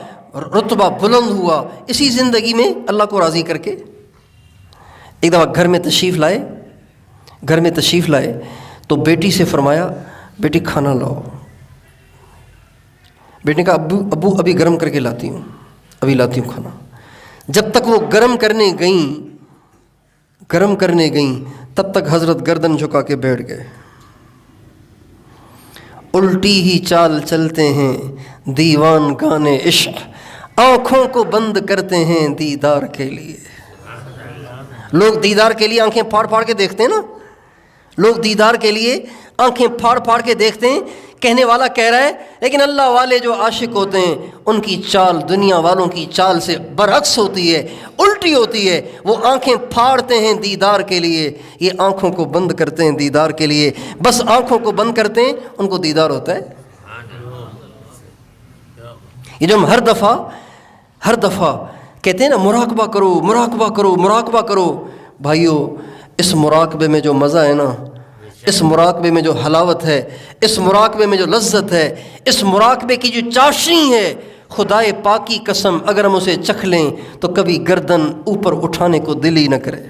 رتبہ بلند ہوا اسی زندگی میں اللہ کو راضی کر کے۔ ایک دفعہ گھر میں تشریف لائے تو بیٹی سے فرمایا بیٹی کھانا لاؤ۔ بیٹی نے کہا ابو ابھی گرم کر کے لاتی ہوں کھانا۔ جب تک وہ گرم کرنے گئیں تب تک حضرت گردن جھکا کے بیٹھ گئے۔ الٹی ہی چال چلتے ہیں دیوان گانے عشق، آنکھوں کو بند کرتے ہیں دیدار کے لیے۔ لوگ دیدار کے لیے آنکھیں پھاڑ پھاڑ کے دیکھتے ہیں نا، لوگ دیدار کے لیے آنکھیں پھاڑ پھاڑ کے دیکھتے ہیں، کہنے والا کہہ رہا ہے، لیکن اللہ والے جو عاشق ہوتے ہیں ان کی چال دنیا والوں کی چال سے برعکس ہوتی ہے، الٹی ہوتی ہے۔ وہ آنکھیں پھاڑتے ہیں دیدار کے لیے، یہ آنکھوں کو بند کرتے ہیں دیدار کے لیے۔ بس آنکھوں کو بند کرتے ہیں، ان کو دیدار ہوتا ہے۔ یہ جو ہم ہر دفعہ کہتے ہیں نا مراقبہ کرو، بھائیو اس مراقبے میں جو مزہ ہے نا، اس مراقبے میں جو حلاوت ہے، اس مراقبے میں جو لذت ہے، اس مراقبے کی جو چاشنی ہے، خدائے پاک کی قسم اگر ہم اسے چکھ لیں تو کبھی گردن اوپر اٹھانے کو دل ہی نہ کرے۔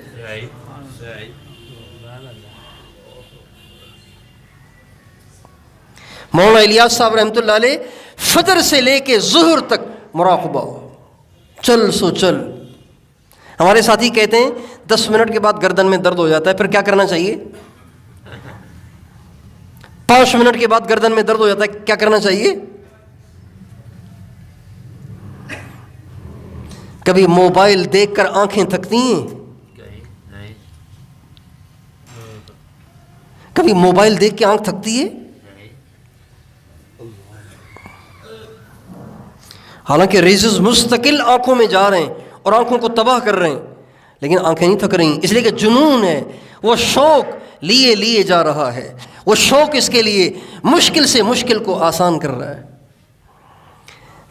مولانا الیاس صاحب رحمۃ اللہ علیہ فجر سے لے کے ظہر تک مراقبہ، چل سو چل۔ ہمارے ساتھی کہتے ہیں 10 منٹ کے بعد گردن میں درد ہو جاتا ہے، پھر کیا کرنا چاہیے؟ 5 منٹ کے بعد گردن میں درد ہو جاتا ہے، کیا کرنا چاہیے؟ کبھی موبائل دیکھ کر آنکھیں تھکتی ہیں؟ کبھی موبائل دیکھ کے آنکھ تھکتی ہے؟ حالانکہ ریزز مستقل آنکھوں میں جا رہے ہیں اور آنکھوں کو تباہ کر رہے ہیں، لیکن آنکھیں نہیں تھک رہی، اس لیے کہ جنون ہے، وہ شوق لیے جا رہا ہے، وہ شوق اس کے لیے مشکل سے مشکل کو آسان کر رہا ہے۔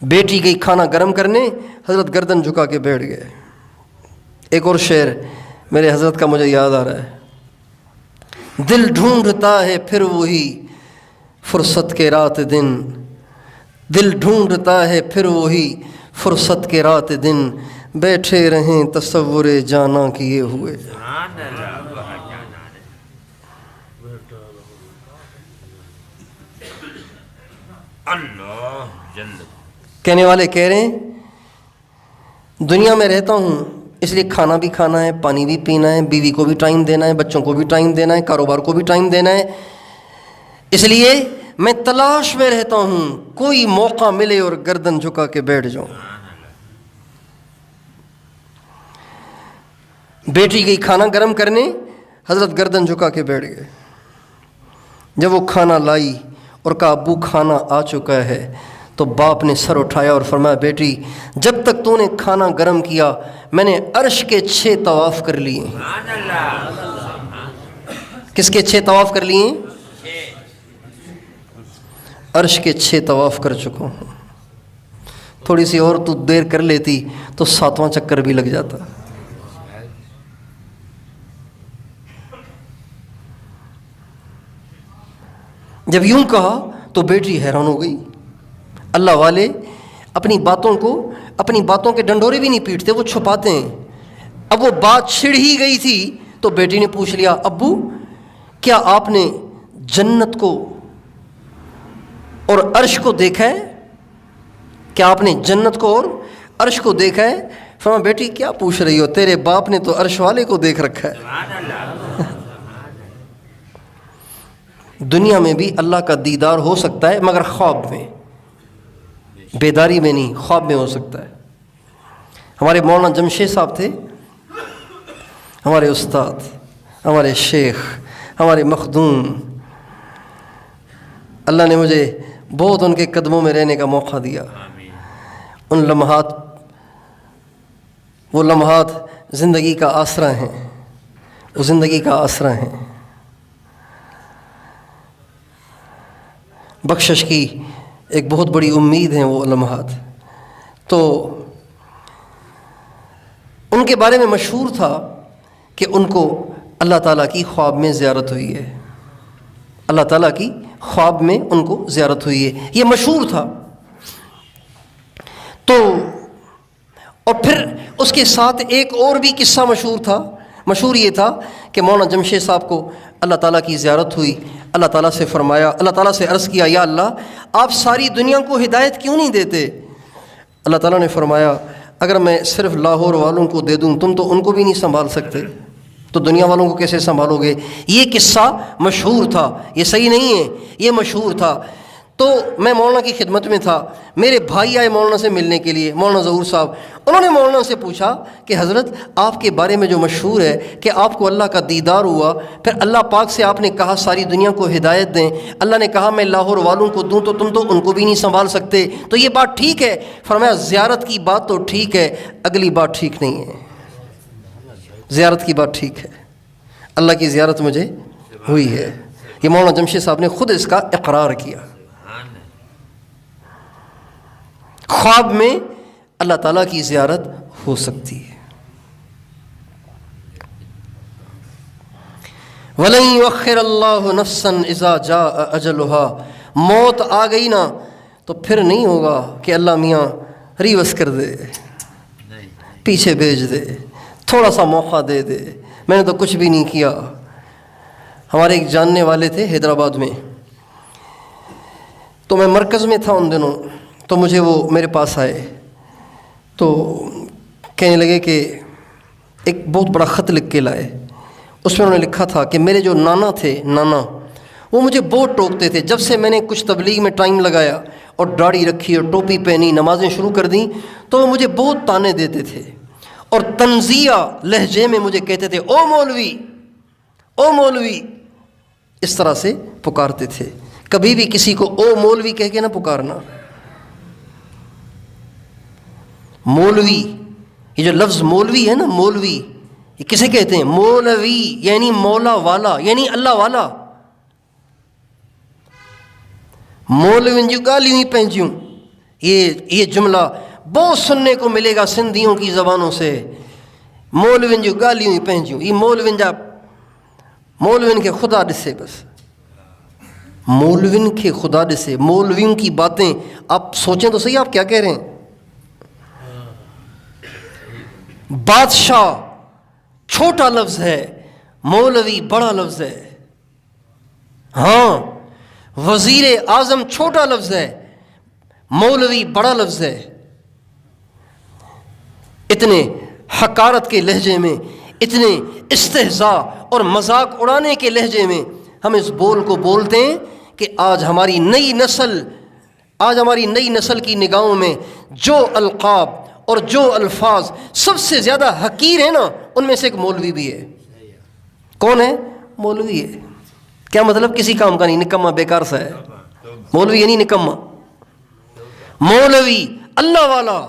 بیٹی گئی کھانا گرم کرنے، حضرت گردن جھکا کے بیٹھ گئے۔ ایک اور شعر میرے حضرت کا مجھے یاد آ رہا ہے، دل ڈھونڈتا ہے پھر وہی فرصت کے رات دن، دل ڈھونڈتا ہے پھر وہی فرصت کے رات دن، بیٹھے رہیں تصور جانا کیے ہوئے۔ اللہ جل۔ کہنے والے کہہ رہے ہیں دنیا میں رہتا ہوں اس لیے کھانا بھی کھانا ہے، پانی بھی پینا ہے، بیوی کو بھی ٹائم دینا ہے، بچوں کو بھی ٹائم دینا ہے، کاروبار کو بھی ٹائم دینا ہے، اس لیے میں تلاش میں رہتا ہوں کوئی موقع ملے اور گردن جھکا کے بیٹھ جاؤں۔ بیٹی گئی کھانا گرم کرنے، حضرت گردن جھکا کے بیٹھ گئے۔ جب وہ کھانا لائی اور کہا ابو کھانا آ چکا ہے، تو باپ نے سر اٹھایا اور فرمایا بیٹی جب تک تو نے کھانا گرم کیا میں نے عرش کے 6 طواف کر لیے۔ کس کے 6 طواف کر لیے؟ عرش کے 6 طواف کر چکا ہوں۔ تھوڑی سی اور تو دیر کر لیتی تو 7واں چکر بھی لگ جاتا۔ جب یوں کہا تو بیٹی حیران ہو گئی۔ اللہ والے اپنی باتوں کے ڈنڈورے بھی نہیں پیٹتے، وہ چھپاتے ہیں۔ اب وہ بات چھڑ ہی گئی تھی تو بیٹی نے پوچھ لیا ابو کیا آپ نے جنت کو اور عرش کو دیکھا ہے؟ کیا آپ نے جنت کو اور عرش کو دیکھا ہے؟ فرمایا بیٹی کیا پوچھ رہی ہو، تیرے باپ نے تو عرش والے کو دیکھ رکھا ہے۔ دنیا میں بھی اللہ کا دیدار ہو سکتا ہے مگر خواب میں، بیداری میں نہیں، خواب میں ہو سکتا ہے۔ ہمارے مولانا جمشید صاحب تھے، ہمارے استاد، ہمارے شیخ، ہمارے مخدوم، اللہ نے مجھے بہت ان کے قدموں میں رہنے کا موقع دیا۔ ان لمحات، وہ لمحات زندگی کا آسرا ہیں، وہ زندگی کا آسرا ہیں۔ بخشش کی ایک بہت بڑی امید ہیں وہ لمحات۔ تو ان کے بارے میں مشہور تھا کہ ان کو اللہ تعالیٰ کی خواب میں زیارت ہوئی ہے، اللہ تعالیٰ کی خواب میں ان کو زیارت ہوئی ہے، یہ مشہور تھا۔ تو اور پھر اس کے ساتھ ایک اور بھی قصہ مشہور تھا، مشہور یہ تھا کہ مولانا جمشید صاحب کو اللہ تعالیٰ کی زیارت ہوئی، اللہ تعالیٰ سے فرمایا، اللہ تعالیٰ سے عرض کیا یا اللہ آپ ساری دنیا کو ہدایت کیوں نہیں دیتے؟ اللہ تعالیٰ نے فرمایا اگر میں صرف لاہور والوں کو دے دوں تم تو ان کو بھی نہیں سنبھال سکتے، تو دنیا والوں کو کیسے سنبھالو گے؟ یہ قصہ مشہور تھا، یہ صحیح نہیں ہے، یہ مشہور تھا۔ تو میں مولانا کی خدمت میں تھا، میرے بھائی آئے مولانا سے ملنے کے لیے، مولانا ظہور صاحب، انہوں نے مولانا سے پوچھا کہ حضرت آپ کے بارے میں جو مشہور ہے کہ آپ کو اللہ کا دیدار ہوا، پھر اللہ پاک سے آپ نے کہا ساری دنیا کو ہدایت دیں، اللہ نے کہا میں لاہور والوں کو دوں تو تم تو ان کو بھی نہیں سنبھال سکتے، تو یہ بات ٹھیک ہے؟ فرمایا زیارت کی بات تو ٹھیک ہے، اگلی بات ٹھیک نہیں ہے۔ زیارت کی بات ٹھیک ہے، اللہ کی زیارت مجھے ہوئی ہے، یہ مولانا جمشید صاحب نے خود اس کا اقرار کیا۔ خواب میں اللہ تعالیٰ کی زیارت ہو سکتی ہے۔ وَلَن يُؤَخِّرَ اللَّهُ نَفْسًا إِذَا جَاءَ أَجَلُهَا، موت آ گئی نا تو پھر نہیں ہوگا کہ اللہ میاں ریورس کر دے، پیچھے بھیج دے، تھوڑا سا موقع دے دے، میں نے تو کچھ بھی نہیں کیا۔ ہمارے ایک جاننے والے تھے حیدرآباد میں، تو میں مرکز میں تھا ان دنوں، تو مجھے وہ میرے پاس آئے تو کہنے لگے کہ ایک بہت بڑا خط لکھ کے لائے، اس میں انہوں نے لکھا تھا کہ میرے جو نانا تھے، نانا وہ مجھے بہت ٹوکتے تھے، جب سے میں نے کچھ تبلیغ میں ٹائم لگایا اور داڑھی رکھی اور ٹوپی پہنی، نمازیں شروع کر دیں، تو وہ مجھے بہت تانے دیتے تھے اور طنزیہ لہجے میں مجھے کہتے تھے او مولوی، او مولوی، اس طرح سے پکارتے تھے۔ کبھی بھی کسی کو او مولوی کہہ کے نہ پکارنا۔ مولوی، یہ جو لفظ مولوی ہے نا، مولوی یہ کسے کہتے ہیں؟ مولوی یعنی مولا والا، یعنی اللہ والا۔ مولوین جو گالیوں پہنچوں، یہ جملہ بہت سننے کو ملے گا سندھیوں کی زبانوں سے۔ مولوین جو گالیوں پہنچوں، یہ مولوین کے خدا ڈسے، بس مولوین کے خدا ڈسے، مولویوں کی باتیں آپ سوچیں تو صحیح، آپ کیا کہہ رہے ہیں؟ بادشاہ چھوٹا لفظ ہے، مولوی بڑا لفظ ہے۔ ہاں، وزیر اعظم چھوٹا لفظ ہے، مولوی بڑا لفظ ہے۔ اتنے حقارت کے لہجے میں، اتنے استہزاء اور مذاق اڑانے کے لہجے میں ہم اس بول کو بولتے ہیں کہ آج ہماری نئی نسل کی نگاہوں میں جو القاب اور جو الفاظ سب سے زیادہ حقیر ہیں نا، ان میں سے ایک مولوی بھی ہے۔ کون ہے؟ مولوی ہے۔ کیا مطلب؟ کسی کام کا نہیں، نکما بیکار سا ہے۔ مولوی یعنی نکما، مولوی اللہ والا۔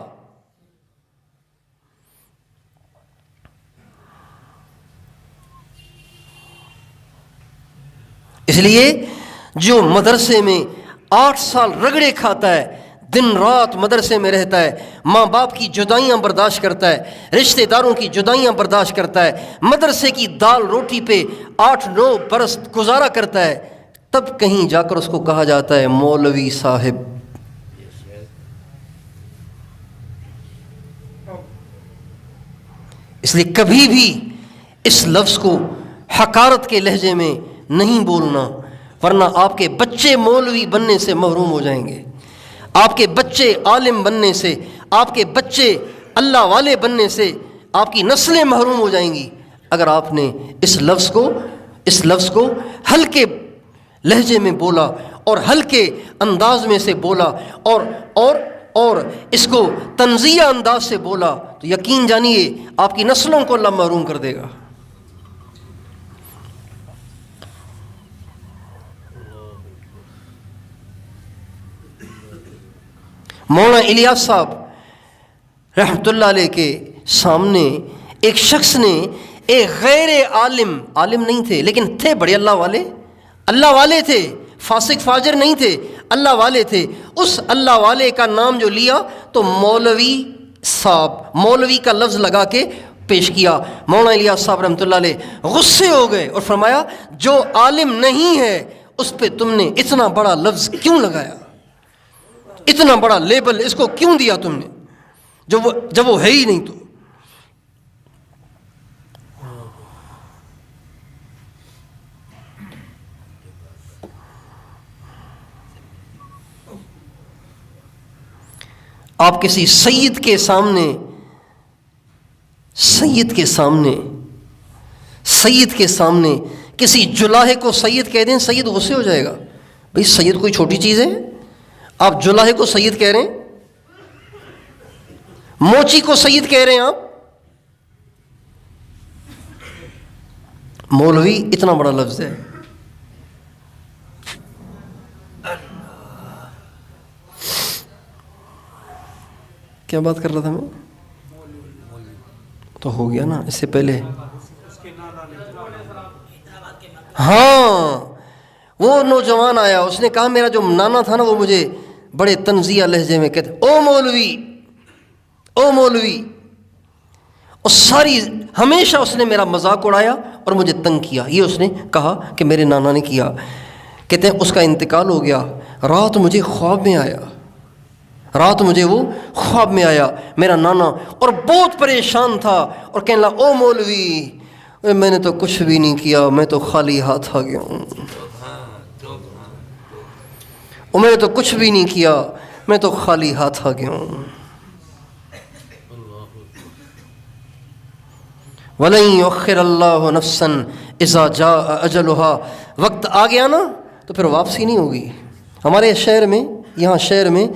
اس لیے جو مدرسے میں 8 سال رگڑے کھاتا ہے، دن رات مدرسے میں رہتا ہے، ماں باپ کی جدائیاں برداشت کرتا ہے، رشتہ داروں کی جدائیاں برداشت کرتا ہے، مدرسے کی دال روٹی پہ 8-9 برس گزارا کرتا ہے، تب کہیں جا کر اس کو کہا جاتا ہے مولوی صاحب۔ اس لیے کبھی بھی اس لفظ کو حقارت کے لہجے میں نہیں بولنا، ورنہ آپ کے بچے مولوی بننے سے محروم ہو جائیں گے، آپ کے بچے عالم بننے سے، آپ کے بچے اللہ والے بننے سے آپ کی نسلیں محروم ہو جائیں گی، اگر آپ نے اس لفظ کو ہلکے لہجے میں بولا اور ہلکے انداز میں سے بولا اور اس کو طنزیہ انداز سے بولا، تو یقین جانیے آپ کی نسلوں کو اللہ محروم کر دے گا۔ مولانا الیاس صاحب رحمۃ اللہ علیہ کے سامنے ایک شخص نے، ایک غیر عالم نہیں تھے لیکن تھے بڑے اللہ والے تھے، فاسق فاجر نہیں تھے، اللہ والے تھے، اس اللہ والے کا نام جو لیا تو مولوی صاحب، مولوی کا لفظ لگا کے پیش کیا۔ مولانا الیاس صاحب رحمۃ اللہ علیہ غصے ہو گئے اور فرمایا جو عالم نہیں ہے اس پہ تم نے اتنا بڑا لفظ کیوں لگایا، اتنا بڑا لیبل اس کو کیوں دیا تم نے، جب وہ ہے ہی نہیں تو۔ آپ کسی سید کے سامنے کسی جلاہے کو سید کہہ دیں، سید غصے ہو جائے گا۔ بھئی سید کوئی چھوٹی چیز ہے؟ آپ جلاہے کو سید کہہ رہے ہیں، موچی کو سید کہہ رہے ہیں آپ، مولوی اتنا بڑا لفظ ہے۔ کیا بات کر رہا تھا میں؟ تو ہو گیا نا اس سے پہلے۔ ہاں، وہ نوجوان آیا، اس نے کہا میرا جو نانا تھا نا وہ مجھے بڑے طنزیہ لہجے میں کہتے او مولوی، اور ہمیشہ اس نے میرا مذاق اڑایا اور مجھے تنگ کیا۔ یہ اس نے کہا کہ میرے نانا نے کیا۔ کہتے ہیں اس کا انتقال ہو گیا، رات مجھے خواب میں آیا رات مجھے وہ خواب میں آیا، میرا نانا، اور بہت پریشان تھا اور کہنے لگا او مولوی میں نے تو کچھ بھی نہیں کیا، میں تو خالی ہاتھ آ گیا ہوں، میں نے تو کچھ بھی نہیں کیا، میں تو خالی ہاتھ آ گیا ہوں۔ وَلَن يُؤَخِّرَ اللَّهُ نَفْسًا إِذَا جَاءَ أَجَلُهَا، وقت آ گیا نا تو پھر واپسی نہیں ہوگی۔ ہمارے شہر میں، یہاں شہر میں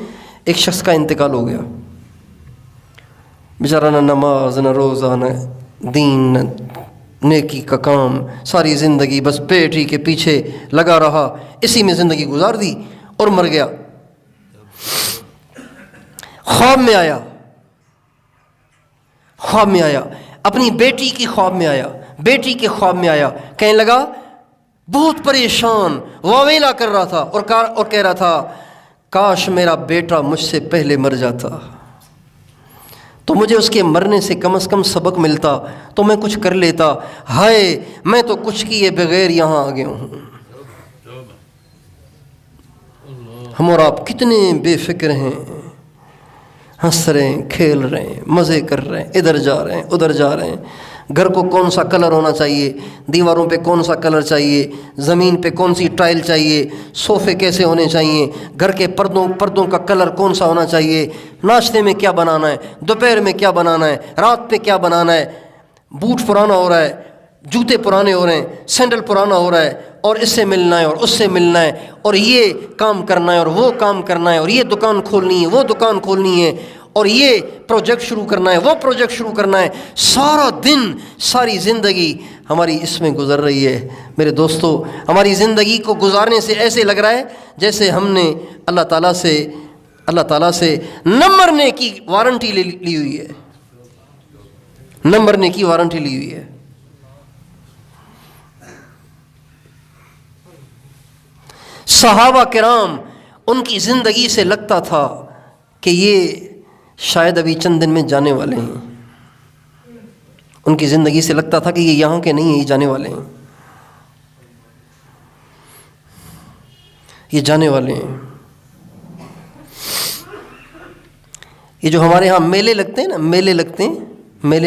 ایک شخص کا انتقال ہو گیا، بیچارہ نہ نماز نہ روزہ نہ دین نہ نیکی کا کام، ساری زندگی بس بیٹی کے پیچھے لگا رہا، اسی میں زندگی گزار دی اور مر گیا۔ خواب میں آیا، خواب میں آیا، اپنی بیٹی کی خواب میں آیا، بیٹی کے خواب میں آیا، کہنے لگا بہت پریشان واویلا کر رہا تھا اور کہہ رہا تھا کاش میرا بیٹا مجھ سے پہلے مر جاتا تو مجھے اس کے مرنے سے کم از کم سبق ملتا تو میں کچھ کر لیتا، ہائے میں تو کچھ کیے بغیر یہاں آ گیا ہوں۔ ہم اور آپ کتنے بے فکر ہیں، ہنس رہے ہیں، کھیل رہے ہیں، مزے کر رہے ہیں، ادھر جا رہے ہیں ادھر جا رہے ہیں، گھر کو کون سا کلر ہونا چاہیے، دیواروں پہ کون سا کلر چاہیے، زمین پہ کون سی ٹائل چاہیے، صوفے کیسے ہونے چاہیے، گھر کے پردوں کا کلر کون سا ہونا چاہیے، ناشتے میں کیا بنانا ہے، دوپہر میں کیا بنانا ہے، رات پہ کیا بنانا ہے، بوٹ پرانا ہو رہا ہے، جوتے پرانے ہو رہے ہیں، سینڈل پرانا ہو رہا ہے، اور اس سے ملنا ہے اور اس سے ملنا ہے، اور یہ کام کرنا ہے اور وہ کام کرنا ہے، اور یہ دکان کھولنی ہے وہ دکان کھولنی ہے، اور یہ پروجیکٹ شروع کرنا ہے وہ پروجیکٹ شروع کرنا ہے۔ سارا دن ساری زندگی ہماری اس میں گزر رہی ہے۔ میرے دوستو، ہماری زندگی کو گزارنے سے ایسے لگ رہا ہے جیسے ہم نے اللہ تعالیٰ سے نہ مرنے کی وارنٹی لی ہوئی ہے، نہ مرنے کی وارنٹی لی ہوئی ہے۔ صحابہ کرام ان کی زندگی سے لگتا تھا کہ یہ شاید ابھی چند دن میں جانے والے ہیں، ان کی زندگی سے لگتا تھا کہ یہ یہاں کے نہیں ہیں، یہ جانے والے ہیں، یہ جانے والے ہیں۔ یہ جو ہمارے ہاں میلے لگتے ہیں نا، میلے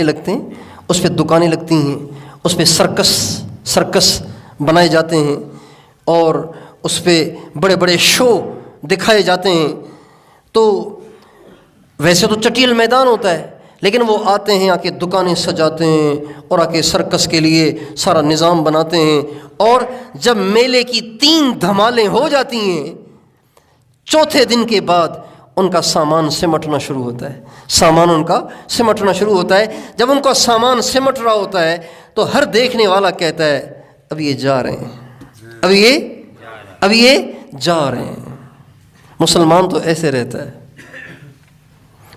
لگتے ہیں، اس پہ دکانیں لگتی ہیں، اس پہ سرکس بنائے جاتے ہیں، اور اس پہ بڑے بڑے شو دکھائے جاتے ہیں۔ تو ویسے تو چٹیل میدان ہوتا ہے، لیکن وہ آتے ہیں، آ کے دکانیں سجاتے ہیں اور آ کے سرکس کے لیے سارا نظام بناتے ہیں، اور جب میلے کی 3 دھمالیں ہو جاتی ہیں، چوتھے دن کے بعد ان کا سامان سمٹنا شروع ہوتا ہے، سامان ان کا سمٹنا شروع ہوتا ہے۔ جب ان کا سامان سمٹ رہا ہوتا ہے تو ہر دیکھنے والا کہتا ہے اب یہ جا رہے ہیں، اب یہ جا رہے ہیں۔ مسلمان تو ایسے رہتا ہے،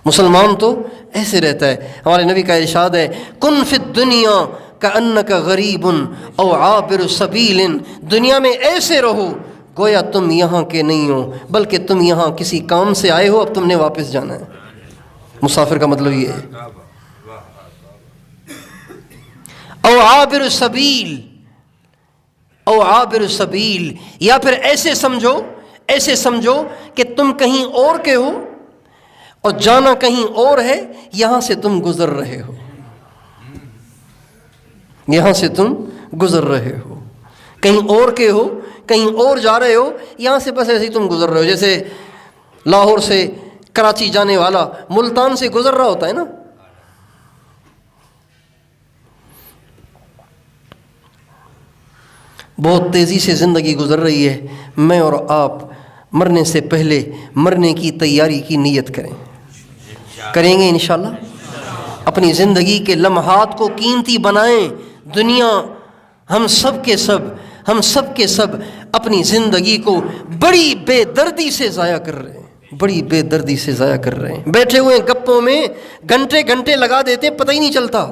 مسلمان تو ایسے رہتا ہے۔ ہمارے نبی کا ارشاد ہے کن فی الدنیا کأنک غریب او عابر سبیل، دنیا میں ایسے رہو گویا تم یہاں کے نہیں ہو بلکہ تم یہاں کسی کام سے آئے ہو، اب تم نے واپس جانا ہے۔ مسافر کا مطلب یہ ہے، او عابر سبیل، یا پھر ایسے سمجھو کہ تم کہیں اور کے ہو اور جانا کہیں اور ہے، یہاں سے تم گزر رہے ہو، یہاں سے تم گزر رہے ہو، کہیں اور کے ہو، کہیں اور جا رہے ہو، یہاں سے بس ایسے ہی تم گزر رہے ہو۔ جیسے لاہور سے کراچی جانے والا ملتان سے گزر رہا ہوتا ہے نا، بہت تیزی سے زندگی گزر رہی ہے۔ میں اور آپ مرنے سے پہلے مرنے کی تیاری کی نیت کریں گے انشاءاللہ۔ اپنی زندگی کے لمحات کو قیمتی بنائیں۔ دنیا ہم سب کے سب اپنی زندگی کو بڑی بے دردی سے ضائع کر رہے ہیں، بیٹھے ہوئے گپوں میں گھنٹے لگا دیتے ہیں، پتہ ہی نہیں چلتا۔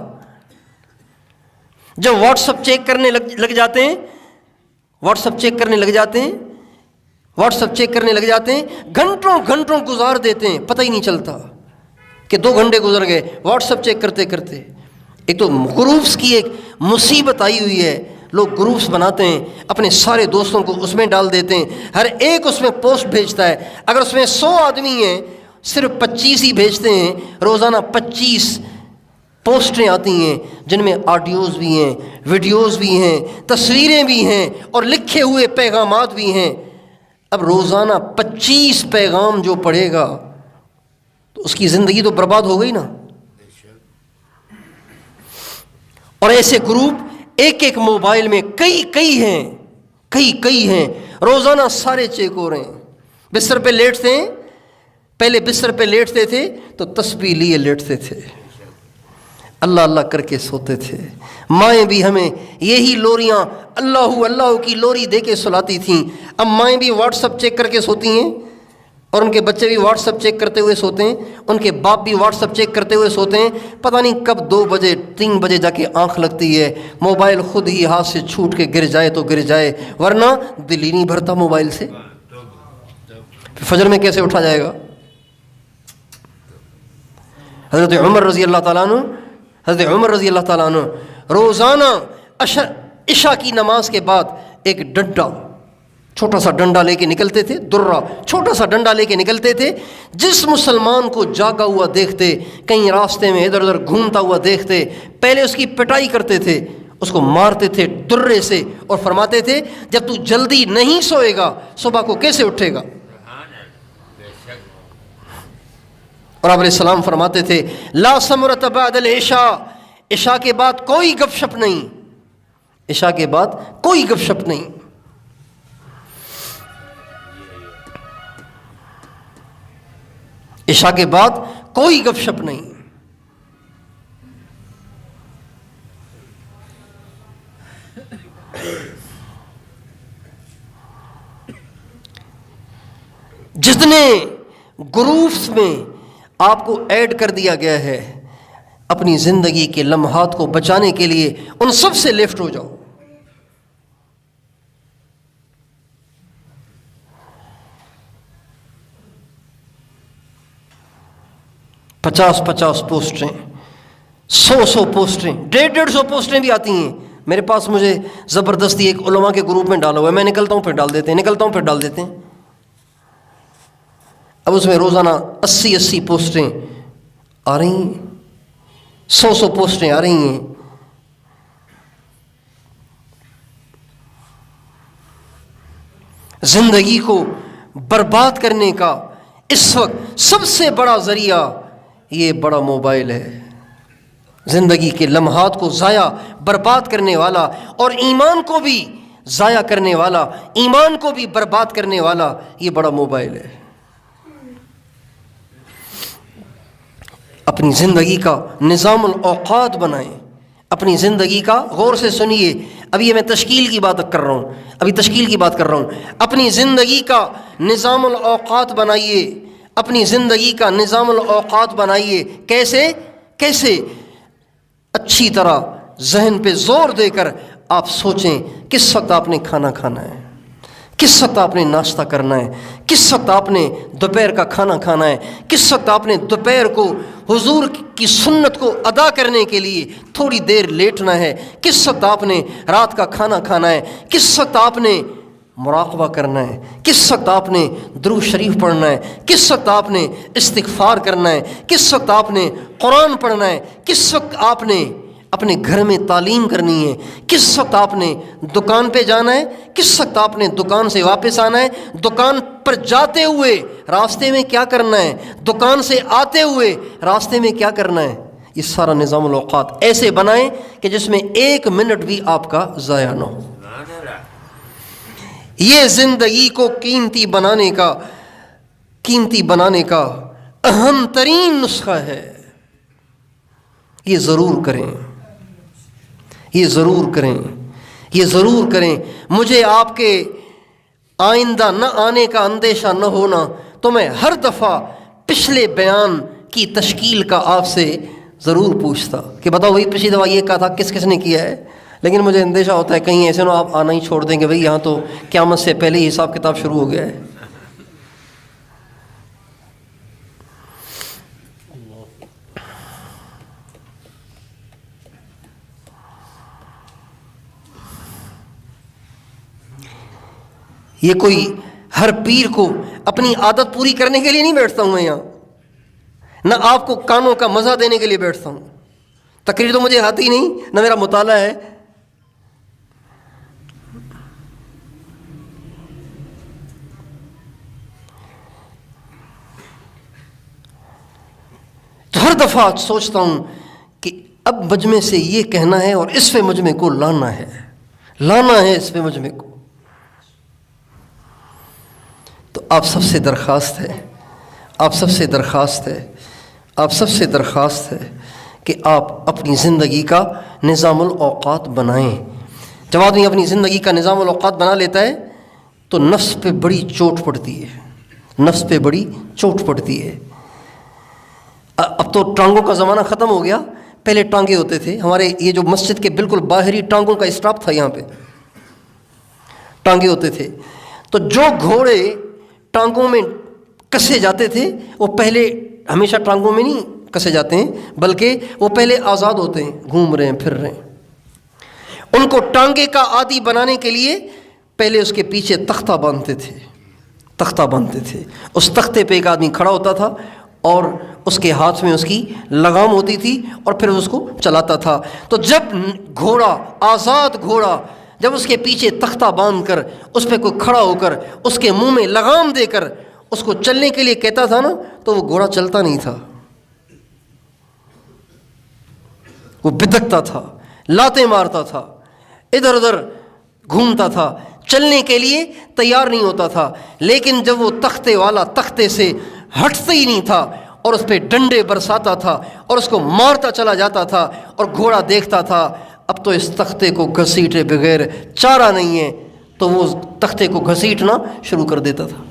جب واٹس ایپ چیک کرنے لگ جاتے ہیں گھنٹوں گزار دیتے ہیں، پتہ ہی نہیں چلتا کہ 2 گھنٹے گزر گئے واٹس ایپ چیک کرتے۔ ایک تو گروپس کی ایک مصیبت آئی ہوئی ہے، لوگ گروپس بناتے ہیں، اپنے سارے دوستوں کو اس میں ڈال دیتے ہیں، ہر ایک اس میں پوسٹ بھیجتا ہے۔ اگر اس میں 100 آدمی ہیں، صرف 25 ہی بھیجتے ہیں، روزانہ 25 پوسٹیں آتی ہیں جن میں آڈیوز بھی ہیں، ویڈیوز بھی ہیں، تصویریں بھی ہیں اور لکھے ہوئے پیغامات بھی ہیں۔ اب روزانہ 25 پیغام جو پڑھے گا تو اس کی زندگی تو برباد ہو گئی نا۔ اور ایسے گروپ ایک ایک موبائل میں کئی ہیں، روزانہ سارے چیک ہو رہے ہیں۔ بستر پہ لیٹتے ہیں، پہلے بستر پہ لیٹتے تھے تو تسبیح لیے لیٹتے تھے، اللہ اللہ کر کے سوتے تھے۔ مائیں بھی ہمیں یہی لوریاں اللہ اللہ کی لوری دے کے سلاتی تھیں۔ اب مائیں بھی واٹس اپ چیک کر کے سوتی ہیں، اور ان کے بچے بھی واٹس اپ چیک کرتے ہوئے سوتے ہیں، ان کے باپ بھی واٹس اپ چیک کرتے ہوئے سوتے ہیں۔ پتہ نہیں کب 2 بجے 3 بجے جا کے آنکھ لگتی ہے، موبائل خود ہی ہاتھ سے چھوٹ کے گر جائے تو گر جائے، ورنہ دل ہی نہیں بھرتا موبائل سے۔ فجر میں کیسے اٹھا جائے گا؟ حضرت عمر رضی اللہ تعالیٰ عنہ روزانہ عشاء کی نماز کے بعد ایک ڈنڈا، چھوٹا سا ڈنڈا لے کے نکلتے تھے، درہ چھوٹا سا ڈنڈا لے کے نکلتے تھے۔ جس مسلمان کو جاگا ہوا دیکھتے، کہیں راستے میں ادھر ادھر گھومتا ہوا دیکھتے، پہلے اس کی پٹائی کرتے تھے، اس کو مارتے تھے درے سے، اور فرماتے تھے جب تو جلدی نہیں سوئے گا صبح کو کیسے اٹھے گا؟ اور آپ علیہ السلام فرماتے تھے لا ثمرۃ بعد العشاء، عشاء کے بعد کوئی گپ شپ نہیں، عشاء کے بعد کوئی گپ شپ نہیں۔ عشاء کے بعد کوئی گپ شپ نہیں۔ جتنے گروپس میں آپ کو ایڈ کر دیا گیا ہے، اپنی زندگی کے لمحات کو بچانے کے لیے ان سب سے لیفٹ ہو جاؤ۔ پچاس پوسٹیں، 100 پوسٹیں، 150 پوسٹیں بھی آتی ہیں میرے پاس۔ مجھے زبردستی ایک علماء کے گروپ میں ڈالا ہوا ہے، میں نکلتا ہوں پھر ڈال دیتے ہیں، اب اس میں روزانہ 80 پوسٹیں آ رہی ہیں، 100 پوسٹیں آ رہی ہیں۔ زندگی کو برباد کرنے کا اس وقت سب سے بڑا ذریعہ یہ بڑا موبائل ہے۔ زندگی کے لمحات کو ضائع برباد کرنے والا اور ایمان کو بھی ضائع کرنے والا، ایمان کو بھی برباد کرنے والا یہ بڑا موبائل ہے۔ اپنی زندگی کا نظام الاوقات بنائیں، اپنی زندگی کا، غور سے سنیے، ابھی میں تشکیل کی بات کر رہا ہوں، اپنی زندگی کا نظام الاوقات بنائیے، اپنی زندگی کا نظام الاوقات بنائیے۔ کیسے؟ اچھی طرح ذہن پہ زور دے کر آپ سوچیں کس وقت آپ نے کھانا کھانا ہے، کس وقت آپ نے ناشتہ کرنا ہے، کس وقت آپ نے دوپہر کا کھانا کھانا ہے، کس وقت آپ نے دوپہر کو حضور کی سنت کو ادا کرنے کے لیے تھوڑی دیر لیٹنا ہے، کس وقت آپ نے رات کا کھانا کھانا ہے، کس وقت آپ نے مراقبہ کرنا ہے، کس وقت آپ نے درود شریف پڑھنا ہے، کس وقت آپ نے استغفار کرنا ہے، کس وقت آپ نے قرآن پڑھنا ہے، کس وقت آپ نے اپنے گھر میں تعلیم کرنی ہے، کس وقت آپ نے دکان پہ جانا ہے، کس وقت آپ نے دکان سے واپس آنا ہے، دکان پر جاتے ہوئے راستے میں کیا کرنا ہے، دکان سے آتے ہوئے راستے میں کیا کرنا ہے۔ یہ سارا نظام الاوقات ایسے بنائیں کہ جس میں 1 منٹ بھی آپ کا ضائع نہ ہو۔ یہ زندگی کو قیمتی بنانے کا اہم ترین نسخہ ہے۔ یہ ضرور کریں۔ مجھے آپ کے آئندہ نہ آنے کا اندیشہ نہ ہونا تو میں ہر دفعہ پچھلے بیان کی تشکیل کا آپ سے ضرور پوچھتا کہ بتاؤ بھائی پچھلی دفعہ یہ کہا تھا، کس نے کیا ہے؟ لیکن مجھے اندیشہ ہوتا ہے کہیں ایسے نہ آپ آنا ہی چھوڑ دیں کہ بھائی یہاں تو قیامت سے پہلے ہی حساب کتاب شروع ہو گیا ہے۔ یہ کوئی ہر پیر کو اپنی عادت پوری کرنے کے لیے نہیں بیٹھتا ہوں میں یہاں، نہ آپ کو کانوں کا مزہ دینے کے لیے بیٹھتا ہوں، تقریر تو مجھے آتی نہیں، نہ میرا مطالعہ ہے۔ تو ہر دفعہ سوچتا ہوں کہ اب مجمع سے یہ کہنا ہے اور اس پہ مجمع کو لانا ہے اس پہ مجمع کو۔ تو آپ سب سے درخواست ہے کہ آپ اپنی زندگی کا نظام الاوقات بنائیں۔ جب آدمی اپنی زندگی کا نظام الاوقات بنا لیتا ہے تو نفس پہ بڑی چوٹ پڑتی ہے۔ اب تو ٹانگوں کا زمانہ ختم ہو گیا، پہلے ٹانگے ہوتے تھے ہمارے، یہ جو مسجد کے بالکل باہری ٹانگوں کا اسٹاپ تھا، یہاں پہ ٹانگے ہوتے تھے۔ تو جو گھوڑے ٹانگوں میں کسے جاتے تھے وہ پہلے ہمیشہ ٹانگوں میں نہیں کسے جاتے ہیں، بلکہ وہ پہلے آزاد ہوتے ہیں، گھوم رہے ہیں، پھر رہے ہیں۔ ان کو ٹانگے کا عادی بنانے کے لیے پہلے اس کے پیچھے تختہ باندھتے تھے۔ اس تختے پہ ایک آدمی کھڑا ہوتا تھا اور اس کے ہاتھ میں اس کی لگام ہوتی تھی اور پھر اس کو چلاتا تھا۔ تو جب آزاد گھوڑا جب اس کے پیچھے تختہ باندھ کر اس پہ کوئی کھڑا ہو کر اس کے منہ میں لگام دے کر اس کو چلنے کے لیے کہتا تھا نا، تو وہ گھوڑا چلتا نہیں تھا، وہ بدکتا تھا، لاتیں مارتا تھا، ادھر ادھر گھومتا تھا، چلنے کے لیے تیار نہیں ہوتا تھا۔ لیکن جب وہ تختے والا تختے سے ہٹتا ہی نہیں تھا اور اس پہ ڈنڈے برساتا تھا اور اس کو مارتا چلا جاتا تھا، اور گھوڑا دیکھتا تھا اب تو اس تختے کو گھسیٹے بغیر چارہ نہیں ہے، تو وہ تختے کو گھسیٹنا شروع کر دیتا تھا،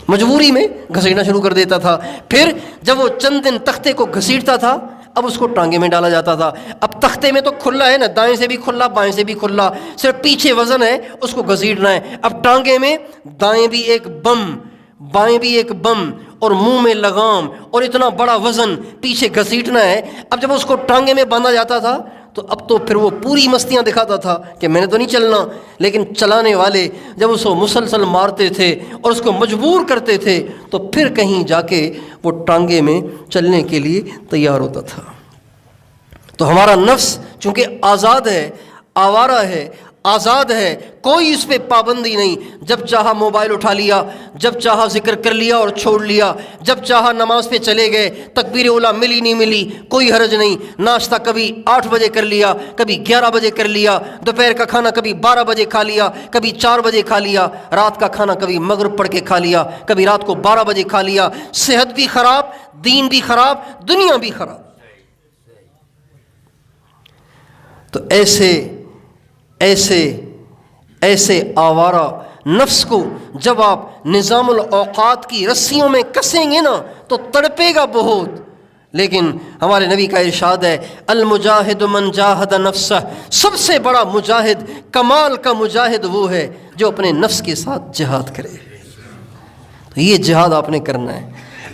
مجبوری میں گھسیٹنا شروع کر دیتا تھا۔ پھر جب وہ چند دن تختے کو گھسیٹتا تھا، اب اس کو ٹانگے میں ڈالا جاتا تھا۔ اب تختے میں تو کھلا ہے نا، دائیں سے بھی کھلا بائیں سے بھی کھلا، صرف پیچھے وزن ہے، اس کو گھسیٹنا ہے۔ اب ٹانگے میں دائیں بھی ایک بم، بائیں بھی ایک بم، اور منہ میں لگام، اور اتنا بڑا وزن پیچھے گھسیٹنا ہے۔ اب جب اس کو ٹانگے میں باندھا جاتا تھا تو اب تو پھر وہ پوری مستیاں دکھاتا تھا کہ میں نے تو نہیں چلنا، لیکن چلانے والے جب اس کو مسلسل مارتے تھے اور اس کو مجبور کرتے تھے تو پھر کہیں جا کے وہ ٹانگے میں چلنے کے لیے تیار ہوتا تھا۔ تو ہمارا نفس چونکہ آزاد ہے، آوارہ ہے، آزاد ہے، کوئی اس پہ پابندی نہیں، جب چاہا موبائل اٹھا لیا، جب چاہا ذکر کر لیا اور چھوڑ لیا، جب چاہا نماز پہ چلے گئے، تکبیر اولیٰ ملی نہیں ملی کوئی حرج نہیں، ناشتہ کبھی 8 بجے کر لیا، کبھی 11 بجے کر لیا، دوپہر کا کھانا کبھی 12 بجے کھا لیا، کبھی 4 بجے کھا لیا، رات کا کھانا کبھی مغرب پڑھ کے کھا لیا، کبھی رات کو 12 بجے کھا لیا۔ صحت بھی خراب، دین بھی خراب، دنیا بھی خراب۔ تو ایسے آوارہ نفس کو جب آپ نظام الاوقات کی رسیوں میں کسیں گے نا تو تڑپے گا بہت۔ لیکن ہمارے نبی کا ارشاد ہے، المجاہد من جاہد نفسہ، سب سے بڑا مجاہد، کمال کا مجاہد وہ ہے جو اپنے نفس کے ساتھ جہاد کرے۔ تو یہ جہاد آپ نے کرنا ہے،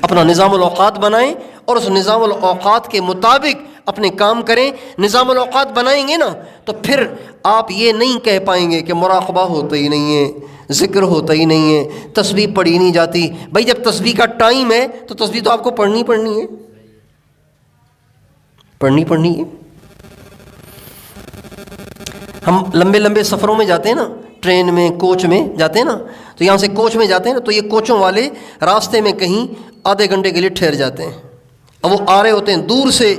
اپنا نظام الاوقات بنائیں اور اس نظام الاوقات کے مطابق اپنے کام کریں۔ نظام الاوقات بنائیں گے نا تو پھر آپ یہ نہیں کہہ پائیں گے کہ مراقبہ ہوتا ہی نہیں ہے، ذکر ہوتا ہی نہیں ہے، تسبیح پڑھی نہیں جاتی۔ بھائی جب تسبیح کا ٹائم ہے تو تسبیح تو آپ کو پڑھنی ہے، پڑھنی ہے۔ ہم لمبے سفروں میں جاتے ہیں نا، ٹرین میں، کوچ میں جاتے ہیں نا، تو یہاں سے کوچ میں جاتے ہیں نا تو یہ کوچوں والے راستے میں کہیں آدھے گھنٹے کے لیے ٹھہر جاتے ہیں، اب وہ آ رہے ہوتے ہیں دور سے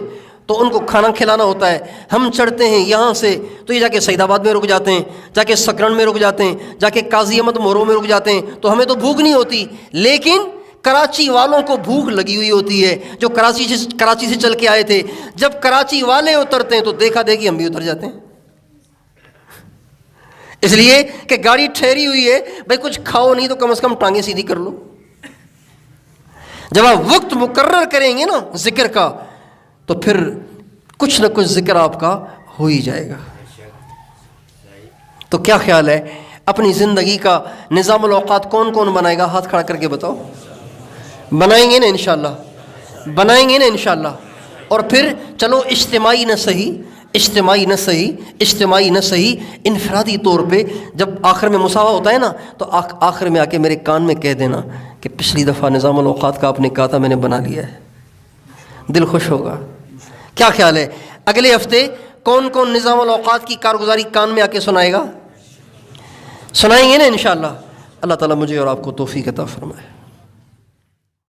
تو ان کو کھانا کھلانا ہوتا ہے۔ ہم چڑھتے ہیں یہاں سے تو یہ جا کے سعید آباد میں رک جاتے ہیں، جا کے سکرن میں رک جاتے ہیں، جا کے قاضی احمد مورو میں رک جاتے ہیں، تو ہمیں تو بھوک نہیں ہوتی، لیکن کراچی والوں کو بھوک لگی ہوئی ہوتی ہے جو کراچی سے چل کے آئے تھے۔ جب کراچی والے اترتے ہیں تو دیکھا دیکھی ہم بھی اتر جاتے ہیں، اس لیے کہ گاڑی ٹھہری ہوئی ہے، بھائی کچھ کھاؤ نہیں تو کم از کم ٹانگیں سیدھی کر لو۔ جب آپ وقت مقرر کریں گے نا ذکر کا تو پھر کچھ نہ کچھ ذکر آپ کا ہو ہی جائے گا۔ تو کیا خیال ہے، اپنی زندگی کا نظام الاوقات کون کون بنائے گا؟ ہاتھ کھڑا کر کے بتاؤ۔ بنائیں گے نا انشاءاللہ، بنائیں گے نا انشاءاللہ۔ اور پھر چلو اجتماعی نہ صحیح انفرادی طور پہ جب آخر میں مساوا ہوتا ہے نا تو آخر میں آ کے میرے کان میں کہہ دینا کہ پچھلی دفعہ نظام الاوقات کا آپ نے کہا تھا، میں نے بنا لیا ہے۔ دل خوش ہوگا. کیا خیال ہے اگلے ہفتے کون کون نظام الاوقات کی کارگزاری کان میں آ کے سنائے گا؟ سنائیں گے نا انشاءاللہ. اللہ تعالیٰ مجھے اور آپ کو توفیق عطا فرمائے.